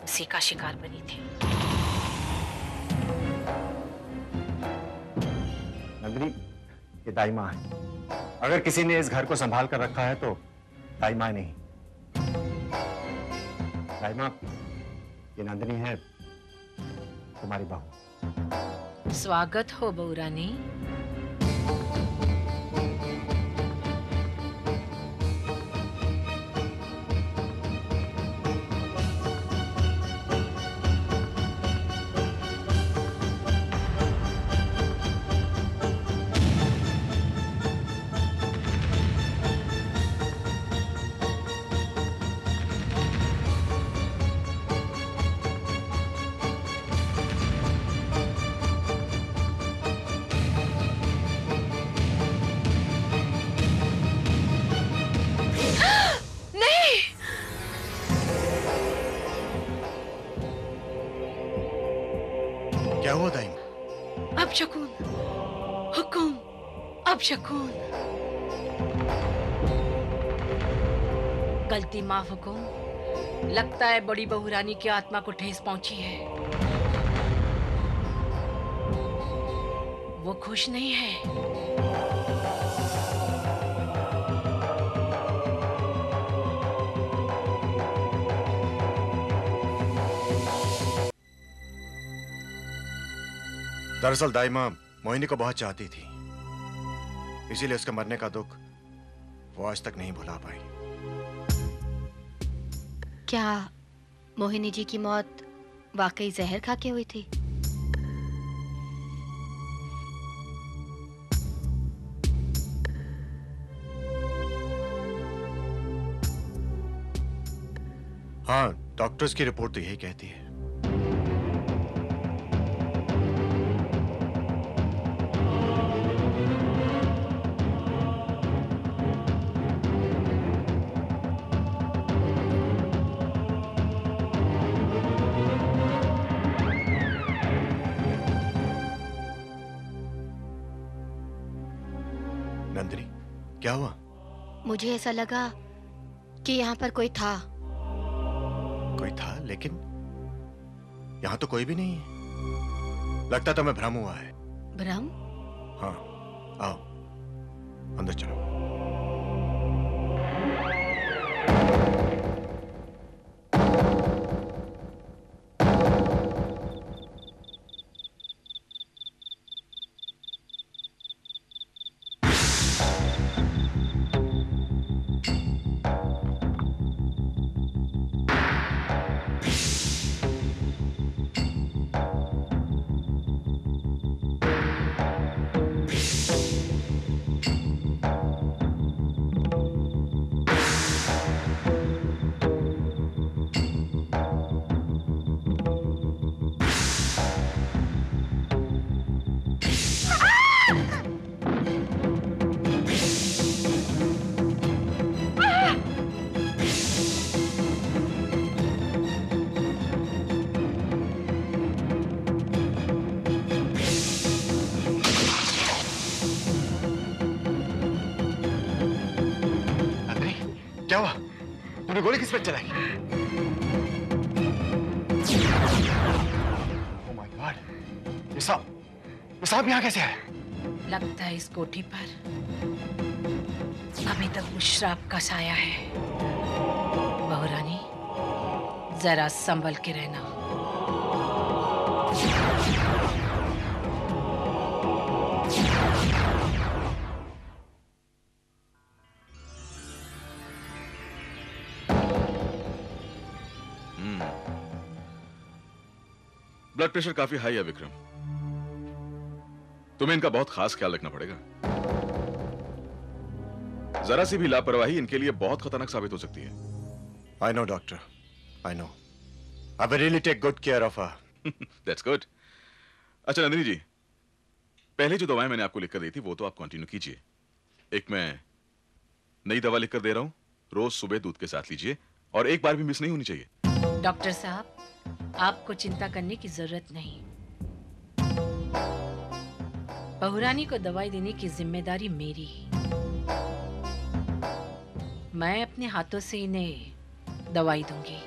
उसी का शिकार बनी थी। नंदिनी, ये दाई माँ है। अगर किसी ने इस घर को संभाल कर रखा है तो दाई माँ नहीं। दाई माँ, ये नंदिनी है, तुम्हारी बहू। स्वागत हो बहू रानी। क्या हुआ दाई माँ? अपशकुन, हुकुम, अपशकुन। गलती माफ हुकुम। लगता है बड़ी बहू रानी की आत्मा को ठेस पहुंची है। वो खुश नहीं है। दरअसल दाई माँ मोहिनी को बहुत चाहती थी, इसीलिए उसके मरने का दुख वो आज तक नहीं भुला पाई। क्या मोहिनी जी की मौत वाकई जहर खा के हुई थी? हाँ, डॉक्टर्स की रिपोर्ट तो यही कहती है। नंदिनी, क्या हुआ? मुझे ऐसा लगा कि यहाँ पर कोई था। कोई था, लेकिन यहां तो कोई भी नहीं है। लगता तो मैं भ्रम हुआ है। भ्रम? हाँ, आओ अंदर चलो। क्या हुआ? तूने गोली किस पर चलाई? ओह माय गॉड, ये सांप यहाँ कैसे आया? लगता है इस कोठी पर अभी तक उस श्राप का साया है। बहुरानी, जरा संभल के रहना। ब्लड प्रेशर काफी हाई है विक्रम, तुम्हें इनका बहुत खास ख्याल रखना पड़ेगा। जरा सी भी लापरवाही इनके लिए बहुत खतरनाक साबित हो सकती है। I know, doctor. I know. I will really take good care of her. That's good. अच्छा नंदिनी जी, पहले जो दवाएं मैंने आपको लिखकर दी थी वो तो आप कंटिन्यू कीजिए। एक मैं नई दवा लिखकर दे रहा हूं, रोज सुबह दूध के साथ लीजिए और एक बार भी मिस नहीं होनी चाहिए। डॉक्टर साहब, आपको चिंता करने की जरूरत नहीं। बहुरानी को दवाई देने की जिम्मेदारी मेरी है। मैं अपने हाथों से इन्हें दवाई दूंगी।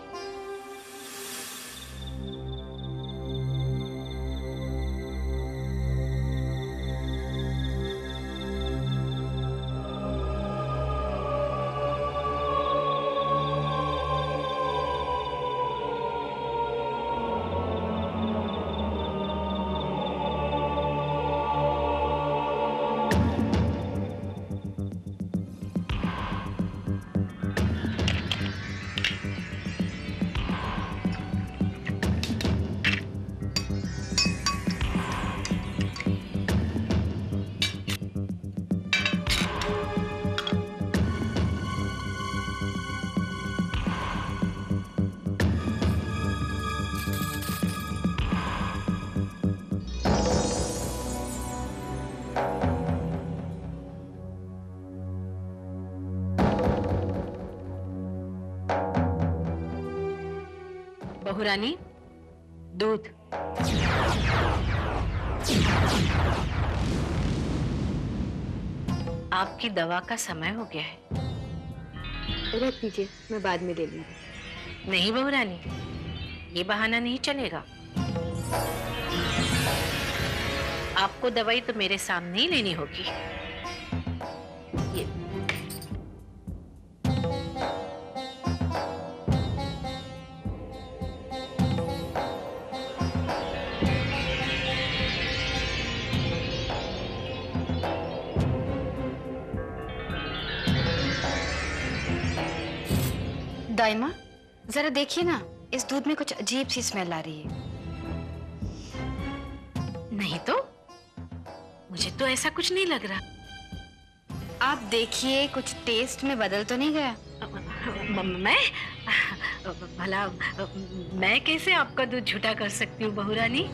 बहुरानी, दूध। आपकी दवा का समय हो गया है। रख दीजिए, मैं बाद में ले लूंगी। नहीं बहुरानी, ये बहाना नहीं चलेगा। आपको दवाई तो मेरे सामने ही लेनी होगी। ये दाइमा, जरा देखिए ना, इस दूध में कुछ अजीब सी स्मेल आ रही है। नहीं तो, मुझे तो ऐसा कुछ नहीं लग रहा। आप देखिए, कुछ टेस्ट में बदल तो नहीं गया? मैं भला मैं कैसे आपका दूध झूठा कर सकती हूँ बहुरानी?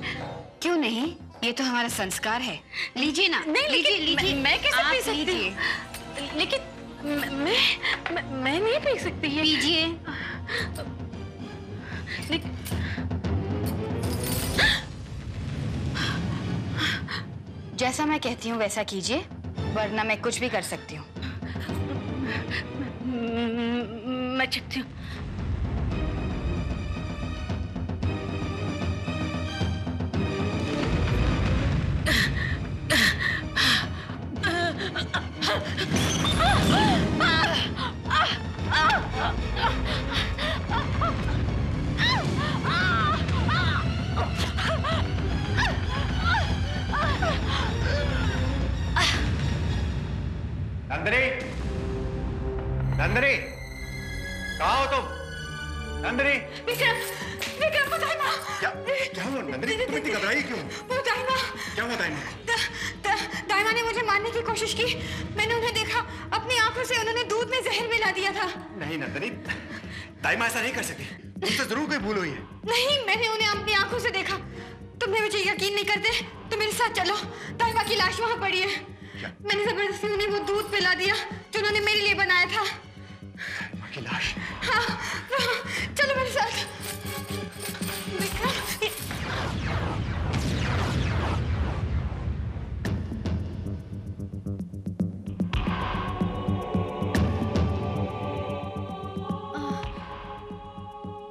क्यों नहीं, ये तो हमारा संस्कार है। लीजिए ना। नहीं, लीजिए। मैं कैसे पी सकती हूँ? लेकिन मैं नहीं पी सकती है। लीजिए। जैसा मैं कहती हूँ वैसा कीजिए, वरना मैं कुछ भी कर सकती हूँ। मैं चखती हूँ। नंदिनी, नंदिनी, कहाँ हो तुम? नंदिनी। विक्रम, विक्रम वो दाइमा। क्या हुआ नंदिनी? तुम इतनी घबराई क्यों? वो दाइमा। क्या हुआ दाइमा? दाइमा ने मुझे मारने की कोशिश की। मैंने उन्हें देखा, अपनी आंखों से उन्होंने दूध में जहर मिला दिया था। नहीं नंदिनी, दाइमा ऐसा नहीं कर सके। तुमसे जरूर कोई भूल हुई है। नहीं, मैंने उन्हें अपनी आंखों से देखा। तुमने मुझे यकीन नहीं करते तो मेरे साथ चलो, दाइमा की लाश वहां पड़ी है। मैंने जबरदस्ती उन्हें वो दूध पिला दिया जो उन्होंने मेरे लिए बनाया था। की लाश? हाँ, चलो मेरे साथ।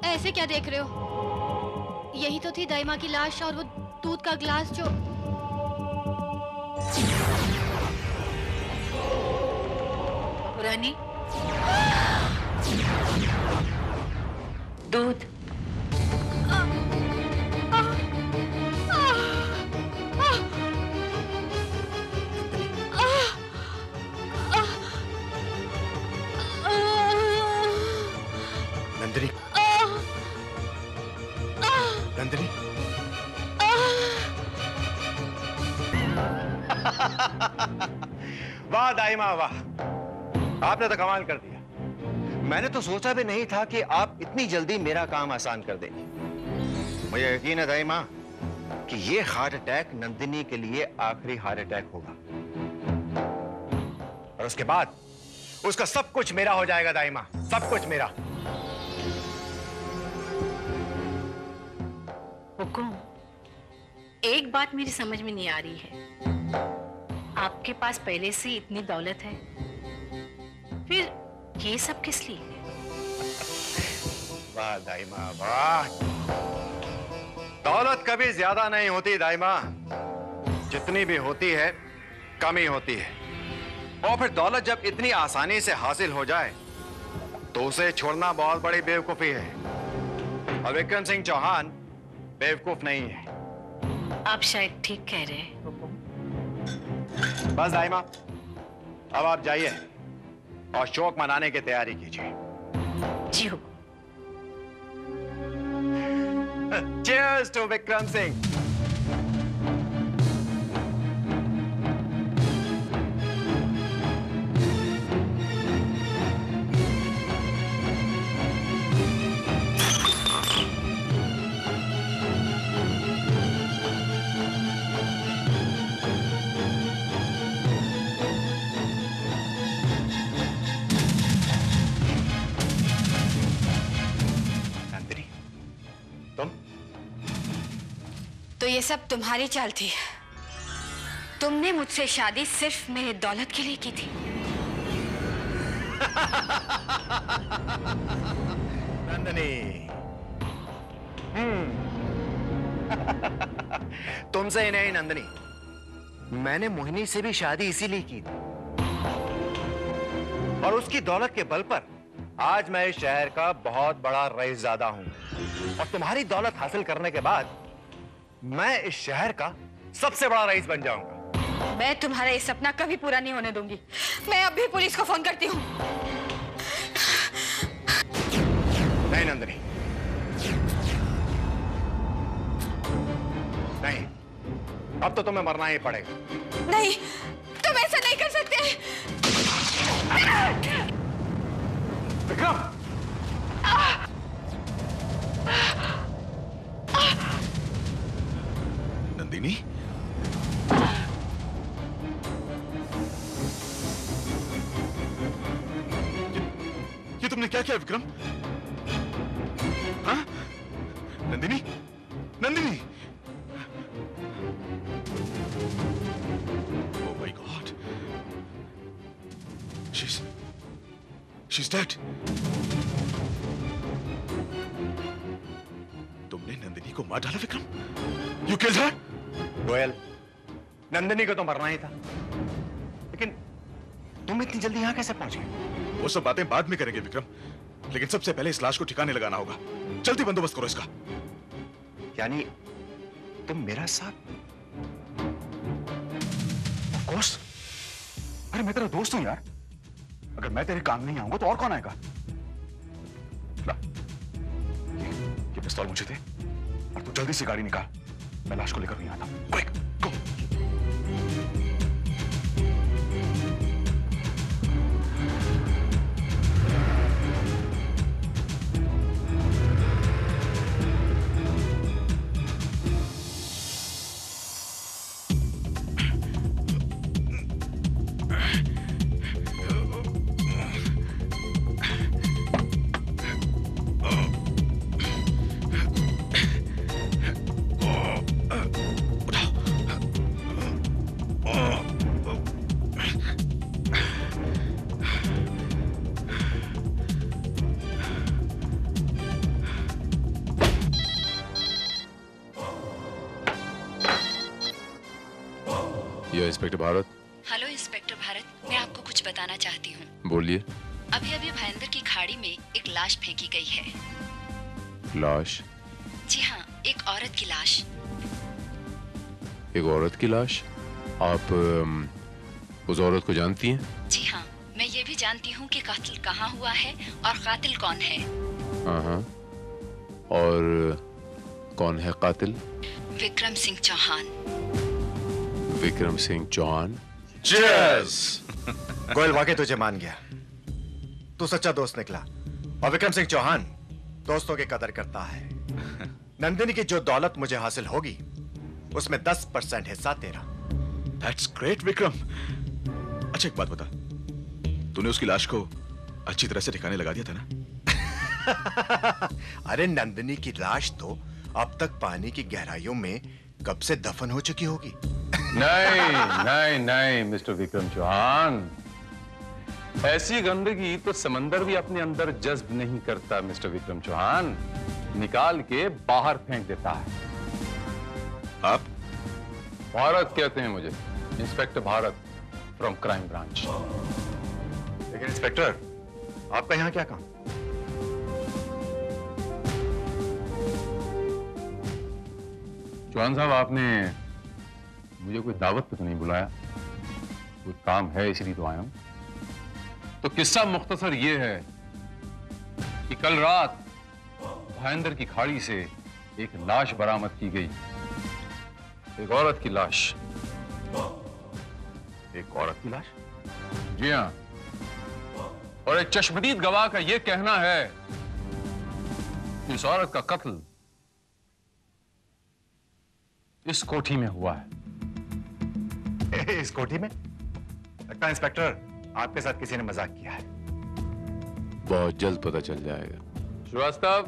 ऐसे क्या देख रहे हो? यही तो थी दाइमा की लाश और वो दूध का ग्लास जो... पुरानी दूध। नंदिनी, नंदिनी, वाह दाइमा वाह, आपने तो कमाल कर दिया। मैंने तो सोचा भी नहीं था कि आप इतनी जल्दी मेरा काम आसान कर देंगे। मुझे यकीन है दाइमा कि ये हार्ट अटैक नंदिनी के लिए आखिरी हार्ट अटैक होगा और उसके बाद उसका सब कुछ मेरा हो जाएगा दाइमा, सब कुछ मेरा। हुकुम, एक बात मेरी समझ में नहीं आ रही है। आपके पास पहले से इतनी दौलत है, फिर ये सब किस लिए? वाह दाइमा वाह, दौलत कभी ज्यादा नहीं होती दाइमा, जितनी भी होती है कमी होती है। और फिर दौलत जब इतनी आसानी से हासिल हो जाए तो उसे छोड़ना बहुत बड़ी बेवकूफी है। और विक्रम सिंह चौहान बेवकूफ नहीं है। आप शायद ठीक कह रहे हैं हुकुम। बस दाइमा, अब आप जाइए और शोक मनाने की तैयारी कीजिए। जी हुकुम। Cheers to Vikram Singh. तो ये सब तुम्हारी चाल थी? तुमने मुझसे शादी सिर्फ मेरे दौलत के लिए की थी? नंदिनी, तुमसे ही नहीं नंदिनी, मैंने मोहिनी से भी शादी इसीलिए की थी। और उसकी दौलत के बल पर आज मैं इस शहर का बहुत बड़ा रईसजादा हूं। और तुम्हारी दौलत हासिल करने के बाद मैं इस शहर का सबसे बड़ा रईस बन जाऊंगा। मैं तुम्हारा ये सपना कभी पूरा नहीं होने दूंगी। मैं अभी पुलिस को फोन करती हूँ। नहीं नंदिनी, नहीं, अब तो तुम्हें मरना ही पड़ेगा। नहीं, तुम ऐसा नहीं कर सकते। विक्रम! नंदिनी, ये तुमने क्या किया विक्रम? हाँ? Nandini, Nandini! Oh my God! She's dead. तुमने नंदिनी को मार डाला Vikram? You killed her? Goyal, Nandini को तो मरना ही था, लेकिन तुम इतनी जल्दी यहां कैसे पहुंच गए? वो सब बातें बाद में करेंगे विक्रम, लेकिन सबसे पहले इस लाश को ठिकाने लगाना होगा। जल्दी बंदोबस्त करो इसका। यानी तुम मेरा साथ? ऑफ कोर्स, अरे मैं तेरा दोस्त हूं यार, अगर मैं तेरे काम नहीं आऊंगा तो और कौन आएगा? ला, ये पिस्तौल मुझे दे और तू जल्दी से गाड़ी निकाल। मैं लाश को लेकर नहीं आता। क्विक, गो। ये inspector Bharat. Hello inspector Bharat, मैं आपको कुछ बताना चाहती हूँ। बोलिए। अभी अभी भयंदर की खाड़ी में एक लाश फेंकी गई है। लाश? जी हाँ, एक औरत की लाश। एक औरत की लाश? आप उस औरत को जानती हैं? जी हाँ, मैं ये भी जानती हूँ कि कातिल कहाँ हुआ है और कातिल कौन है। हाँ। और कौन है कातिल? विक्रम सिंह चौहान। विक्रम सिंह चौहान। Cheers! गोयल वाकई तुझे मान गया। तू सच्चा दोस्त निकला। और विक्रम सिंह चौहान दोस्तों की कदर करता है। नंदिनी की जो दौलत मुझे हासिल होगी उसमें 10% हिस्सा तेरा। That's great, Vikram. अच्छा एक बात बता, तूने उसकी लाश को अच्छी तरह से ठिकाने लगा दिया था ना? अरे नंदिनी की लाश तो अब तक पानी की गहराइयों में कब से दफन हो चुकी होगी। नहीं मिस्टर विक्रम चौहान, ऐसी गंदगी तो समंदर भी अपने अंदर जज्ब नहीं करता मिस्टर विक्रम चौहान, निकाल के बाहर फेंक देता है। आप? भारत कहते हैं मुझे, inspector Bharat from crime branch. लेकिन इंस्पेक्टर, आपका यहाँ क्या काम? चौहान साहब, आपने मुझे कोई दावत पे तो नहीं बुलाया, कोई काम है इसलिए तो आया हूं। तो किस्सा मुख्तसर ये है कि कल रात भयंदर की खाड़ी से एक लाश बरामद की गई। एक औरत की लाश। एक औरत की लाश? जी हां। और एक चश्मदीद गवाह का यह कहना है कि इस औरत का कत्ल इस कोठी में हुआ है। इस कोठी में? लगता है इंस्पेक्टर आपके साथ किसी ने मजाक किया है। बहुत जल्द पता चल जाएगा। श्रीवास्तव,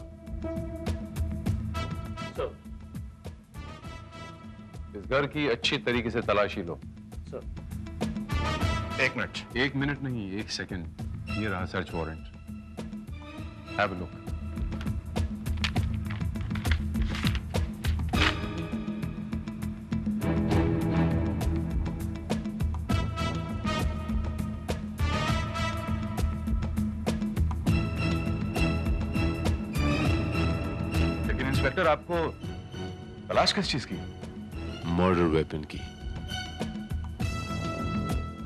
इस घर की अच्छी तरीके से तलाशी लो। एक मिनट। एक मिनट नहीं, एक सेकंड। ये रहा search warrant. Have a look. Inspector, आपको तलाश किस चीज की? मर्डर वेपन की।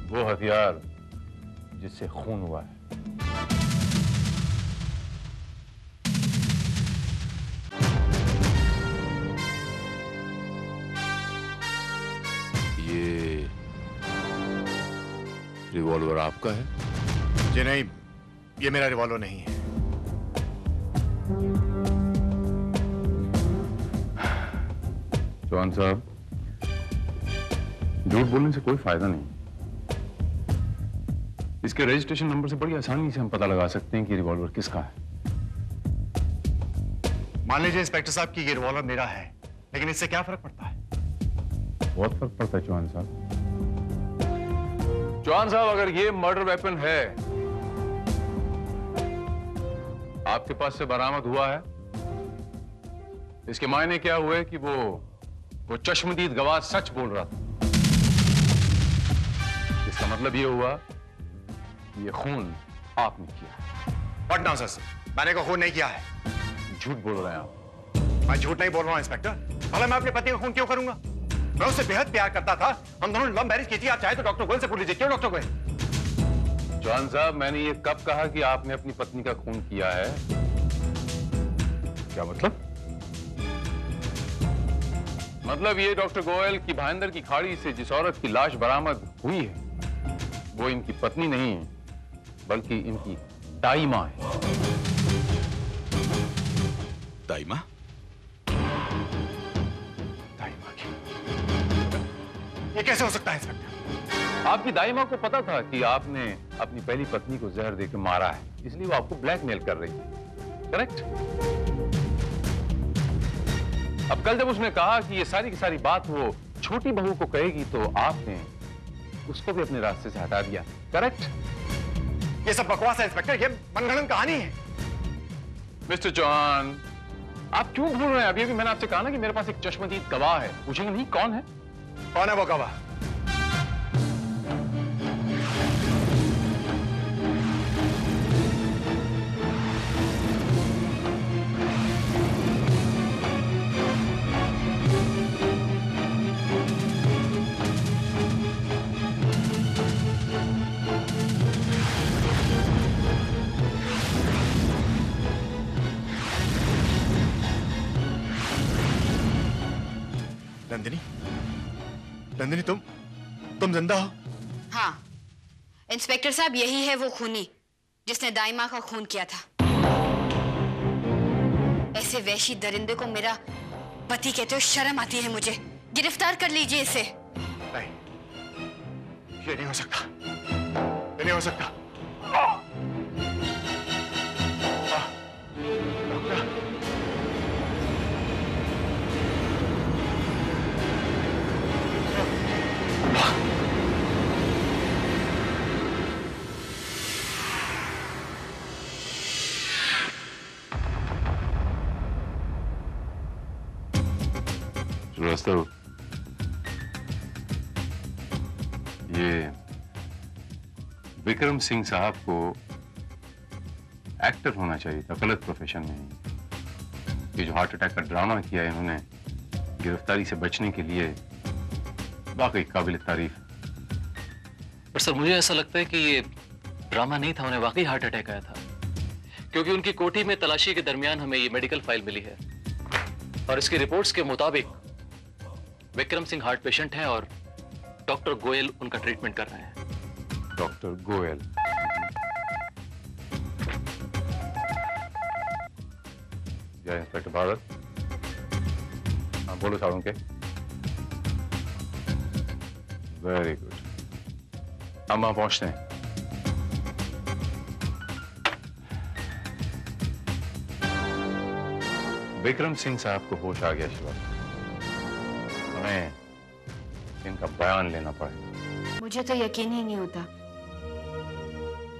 वो हथियार जिससे खून हुआ है। ये रिवॉल्वर आपका है? जी नहीं, ये मेरा रिवॉल्वर नहीं है। चौहान साहब, झूठ बोलने से कोई फायदा नहीं। इसके रजिस्ट्रेशन नंबर से बड़ी आसानी से हम पता लगा सकते हैं कि रिवॉल्वर किसका है। मान लीजिए इंस्पेक्टर साहब कि ये रिवॉल्वर मेरा है, लेकिन इससे क्या फर्क पड़ता है? बहुत फर्क पड़ता है चौहान साहब। चौहान साहब, अगर ये मर्डर वेपन है, आपके पास से बरामद हुआ है, इसके मायने क्या हुए कि वो चश्मदीद गवाह सच बोल रहा था। इसका मतलब ये हुआ कि ये खून आपने किया। What nonsense? मैंने को खून नहीं किया है। झूठ बोल रहे हैं आप। मैं झूठ नहीं बोल रहा हूं इंस्पेक्टर। भला मैं अपने पति का खून क्यों करूंगा? मैं उससे बेहद प्यार करता था। हम दोनों लव मैरिज की थी। आप चाहे तो डॉक्टर गोयल से पूछ लीजिए। क्यों डॉक्टर गोयल? जॉन साहब, मैंने ये कब कहा कि आपने अपनी पत्नी का खून किया है? क्या मतलब? मतलब ये डॉक्टर गोयल की भाईंदर की खाड़ी से जिस औरत की लाश बरामद हुई है वो इनकी पत्नी नहीं बल्कि इनकी दाई माँ है। दाई माँ? ये कैसे हो सकता है इंस्पेक्टर? आपकी दाई माँ को पता था कि आपने अपनी पहली पत्नी को जहर देकर मारा है, इसलिए वो आपको ब्लैकमेल कर रही थी, करेक्ट? अब कल जब उसने कहा कि ये सारी की सारी बात वो छोटी बहू को कहेगी तो आपने उसको भी अपने रास्ते से हटा दिया, करेक्ट? ये सब बकवास है इंस्पेक्टर, ये मनगढ़ंत कहानी है। मिस्टर चौहान, आप क्यों भूल रहे हैं? अभी मैंने आपसे कहा ना कि मेरे पास एक चश्मदीद गवाह है। पूछेंगे नहीं कौन है? कौन है वो गवाह? नंदिनी, नंदिनी तुम जिंदा हो? हाँ, इंस्पेक्टर साहब, यही है वो खूनी जिसने दाई माँ का खून किया था। ऐसे वैशी दरिंदे को मेरा पति कहते हो शर्म आती है मुझे। गिरफ्तार कर लीजिए इसे। नहीं, ये नहीं हो सकता, ये नहीं हो सकता। श्रीवास्तव, ये विक्रम सिंह साहब को एक्टर होना चाहिए था, गलत प्रोफेशन में ही। ये जो हार्ट अटैक का ड्रामा किया है इन्होंने गिरफ्तारी से बचने के लिए, वाकई काबिल तारीफ। पर सर, मुझे ऐसा लगता है कि ये ड्रामा नहीं था, उन्हें वाकई हार्ट अटैक आया था, क्योंकि उनकी कोठी में तलाशी के दरमियान हमें ये मेडिकल फाइल मिली है और इसकी रिपोर्ट्स के मुताबिक विक्रम सिंह हार्ट पेशेंट हैं और डॉक्टर गोयल उनका ट्रीटमेंट कर रहे हैं। डॉक्टर गोयल? जय इंस्पेक्टर भारत। हाँ, बोलो सारुण के। वेरी गुड, हम वहां पहुंचते हैं। विक्रम सिंह साहब को होश आ गया शिवा, हमें इनका बयान लेना पड़ेगा। मुझे तो यकीन ही नहीं होता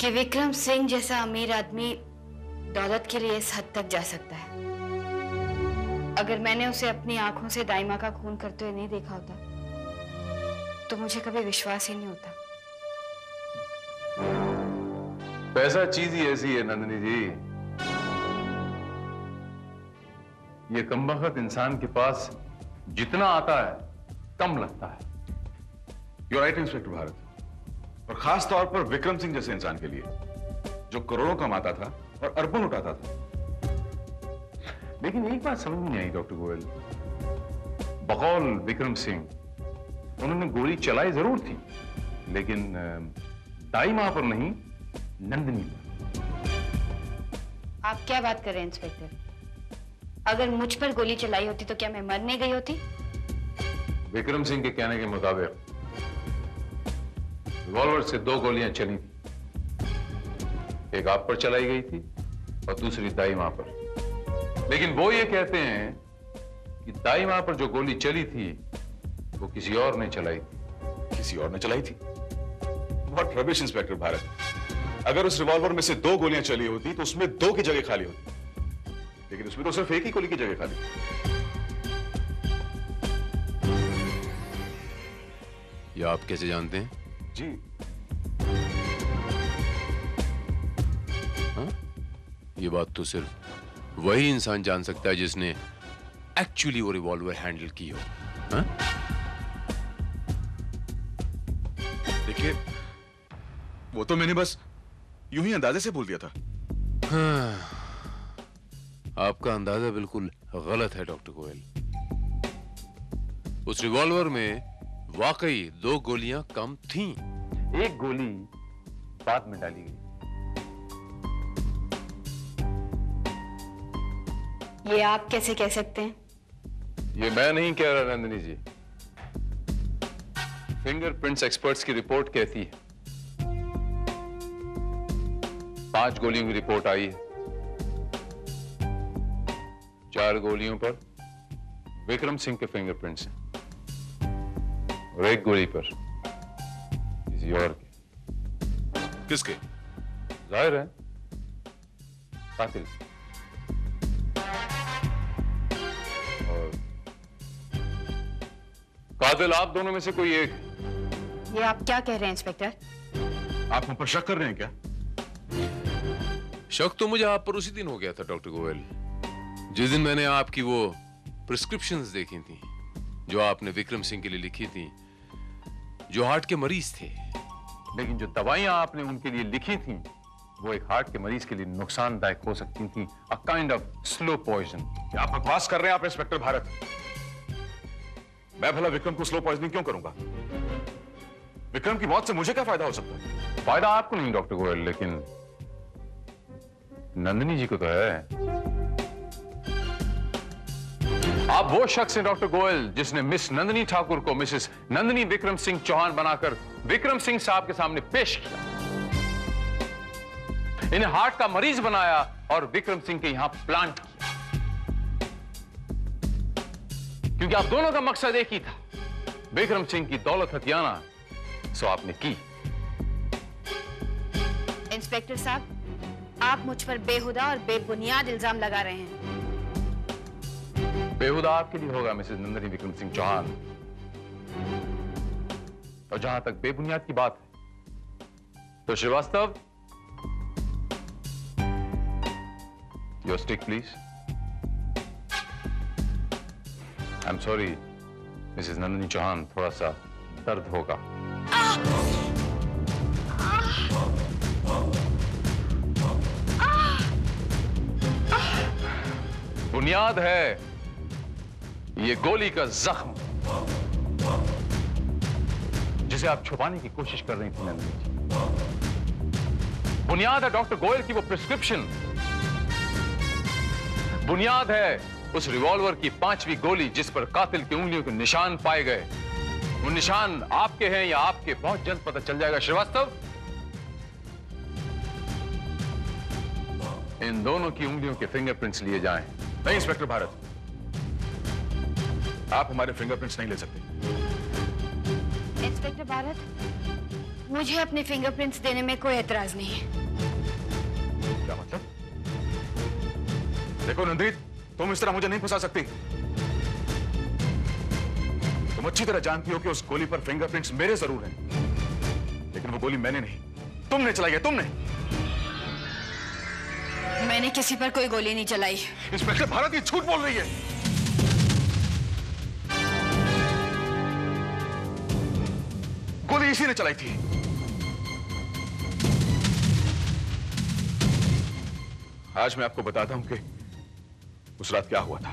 कि विक्रम सिंह जैसा अमीर आदमी दौलत के लिए इस हद तक जा सकता है। अगर मैंने उसे अपनी आंखों से दाई माँ का खून करते हुए नहीं देखा होता तो मुझे कभी विश्वास ही नहीं होता। पैसा चीज ही ऐसी है नंदिनी जी, ये कमबख्त इंसान के पास जितना आता है कम लगता है। यू राइट इंस्पेक्टर भारत, और खास तौर पर विक्रम सिंह जैसे इंसान के लिए जो करोड़ों कमाता था और अरबों उठाता था। लेकिन एक बात समझ नहीं आई डॉक्टर गोयल, बकौल विक्रम सिंह उन्होंने गोली चलाई जरूर थी, लेकिन दाई मां पर नहीं, नंदिनी पर। आप क्या बात कर रहे हैं इंस्पेक्टर? अगर मुझ पर गोली चलाई होती तो क्या मैं मरने गई होती? विक्रम सिंह के कहने के मुताबिक रिवॉल्वर से 2 गोलियां चली थी, एक आप पर चलाई गई थी और दूसरी दाई मां पर। लेकिन वो ये कहते हैं कि दाई मां पर जो गोली चली थी वो किसी और ने चलाई थी। किसी और ने चलाई थी? व्हाट रबिश इंस्पेक्टर भारत, अगर उस रिवॉल्वर में से 2 गोलियां चली होती तो उसमें 2 की जगह खाली होती, लेकिन उसमें तो सिर्फ एक ही गोली की जगह खाली। ये आप कैसे जानते हैं? जी, हाँ? ये बात तो सिर्फ वही इंसान जान सकता है जिसने एक्चुअली वो रिवॉल्वर हैंडल की हो। हाँ? देखिए, वो तो मैंने बस यूं ही अंदाजे से बोल दिया था। हाँ, आपका अंदाजा बिल्कुल गलत है डॉक्टर गोयल। उस रिवॉल्वर में वाकई 2 गोलियां कम थीं। एक गोली बाद में डाली गई। ये आप कैसे कह सकते हैं? ये मैं नहीं कह रहा नंदिनी जी, फिंगरप्रिंट्स एक्सपर्ट्स की रिपोर्ट कहती है। 5 गोलियों की रिपोर्ट आई है। 4 गोलियों पर विक्रम सिंह के फिंगरप्रिंट्स हैं और 1 गोली पर किसी और के। किसके? जाहिर है कातिल। और कातिल आप दोनों में से कोई एक। ये आप क्या कह रहे हैं इंस्पेक्टर? आप मुझ पर शक कर रहे हैं क्या? शक तो मुझे आप पर उसी दिन हो गया था डॉक्टर गोयल, जिस दिन मैंने आपकी वो प्रिस्क्रिप्शंस देखी थी जो आपने विक्रम सिंह के लिए लिखी थी, जो हार्ट के मरीज थे। लेकिन जो दवाइयां आपने उनके लिए लिखी थी वो एक हार्ट के मरीज के लिए नुकसानदायक हो सकती थी। A kind of slow poison. क्या आप बकवास कर रहे हैं आप इंस्पेक्टर भारत? मैं भला विक्रम को स्लो पॉइजनिंग क्यों करूंगा? विक्रम की मौत से मुझे क्या फायदा हो सकता है? फायदा आपको नहीं डॉक्टर गोयल, लेकिन नंदिनी जी को तो है। आप वो शख्स हैं डॉक्टर गोयल जिसने मिस नंदिनी ठाकुर को मिसेस नंदिनी विक्रम सिंह चौहान बनाकर विक्रम सिंह साहब के सामने पेश किया, इन्हें हार्ट का मरीज बनाया और विक्रम सिंह के यहां प्लांट किया, क्योंकि आप दोनों का मकसद एक ही था, विक्रम सिंह की दौलत हथियाना। सो आपने की। इंस्पेक्टर साहब, आप मुझ पर बेहुदा और बेबुनियाद इल्जाम लगा रहे हैं। बेहुदा आपके लिए होगा मिसेस नंदिनी विक्रम सिंह चौहान, और जहां तक बेबुनियाद की बात है तो Srivastava, your stick please. I am sorry Mrs Nandini Chauhan, थोड़ा सा दर्द होगा। बुनियाद है ये गोली का जख्म जिसे आप छुपाने की कोशिश कर रही थी नंदिनी जी। बुनियाद है डॉक्टर गोयल की वो प्रिस्क्रिप्शन। बुनियाद है उस रिवॉल्वर की 5वीं गोली जिस पर कातिल की उंगलियों के निशान पाए गए। वो निशान आपके हैं या आपके बहुत जल्द पता चल जाएगा श्रीवास्तव। इन दोनों की उंगलियों के फिंगरप्रिंट्स लिए जाएं। नहीं इंस्पेक्टर भारत, आप हमारे फिंगरप्रिंट्स नहीं ले सकते। इंस्पेक्टर भारत, मुझे अपने फिंगरप्रिंट्स देने में कोई एतराज नहीं है। क्या मतलब? देखो नंदिनी, तुम इस तरह मुझे नहीं फंसा सकती। तुम अच्छी तरह जानती हो कि उस गोली पर फिंगरप्रिंट्स मेरे जरूर हैं, लेकिन वो गोली मैंने नहीं, तुमने चलाई है। तुमने। मैंने किसी पर कोई गोली नहीं चलाई। इंस्पेक्टर भारत, ये झूठ बोल रही है। गोली इसी ने चलाई थी। आज मैं आपको बताता हूं कि उस रात क्या हुआ था।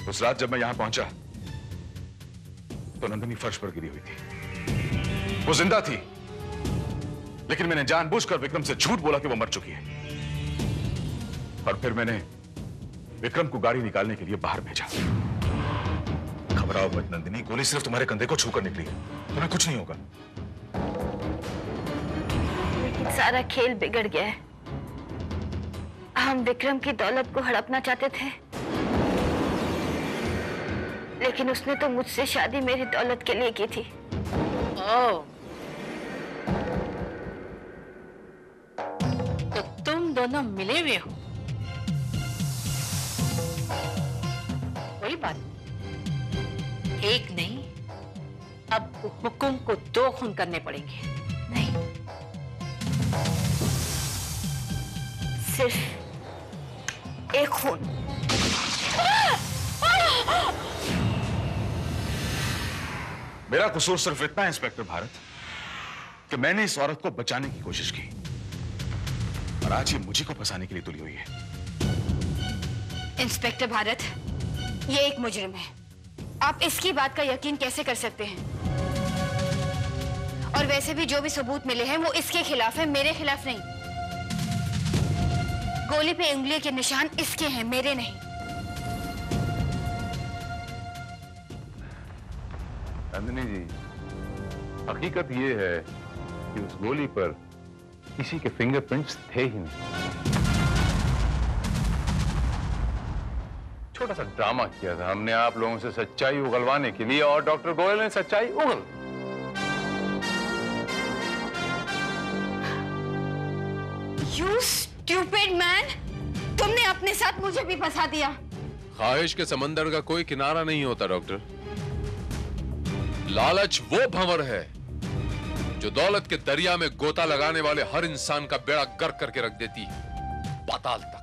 उस रात जब मैं यहां पहुंचा तो नंदिनी फर्श पर गिरी हुई थी। वो जिंदा थी, लेकिन मैंने जानबूझकर विक्रम से झूठ बोला कि वो मर चुकी है, और फिर मैंने विक्रम को गाड़ी निकालने के लिए बाहर भेजा। घबराओ मत नंदिनी, गोली सिर्फ तुम्हारे कंधे को छूकर निकली है, तुम्हें कुछ नहीं होगा। लेकिन सारा खेल बिगड़ गया है। हम विक्रम की दौलत को हड़पना चाहते थे, लेकिन उसने तो मुझसे शादी मेरी दौलत के लिए की थी। ओह, तो तुम दोनों मिले हुए हो? कोई बात नहीं, एक नहीं, अब हुकुम को 2 खून करने पड़ेंगे। नहीं, सिर्फ एक खून। मेरा कसूर सिर्फ इतना है इंस्पेक्टर भारत कि मैंने इस औरत को बचाने की कोशिश की और आज ये मुझे को फंसाने के लिए तुली हुई है। इंस्पेक्टर भारत, ये एक मुजरिम है। आप इसकी बात का यकीन कैसे कर सकते हैं? और वैसे भी जो भी सबूत मिले हैं वो इसके खिलाफ है, मेरे खिलाफ नहीं। गोली पे उंगली के निशान इसके हैं, मेरे नहीं। नंदिनी जी, हकीकत ये है कि उस गोली पर किसी के फिंगरप्रिंट्स थे ही नहीं। छोटा सा ड्रामा किया था हमने आप लोगों से सच्चाई उगलवाने के लिए, और डॉक्टर गोयल ने सच्चाई उगल। You stupid man! तुमने अपने साथ मुझे भी फंसा दिया। ख्वाहिश के समंदर का कोई किनारा नहीं होता डॉक्टर। लालच वो भंवर है जो दौलत के दरिया में गोता लगाने वाले हर इंसान का बेड़ा गर्क करके रख देती है, पाताल तक।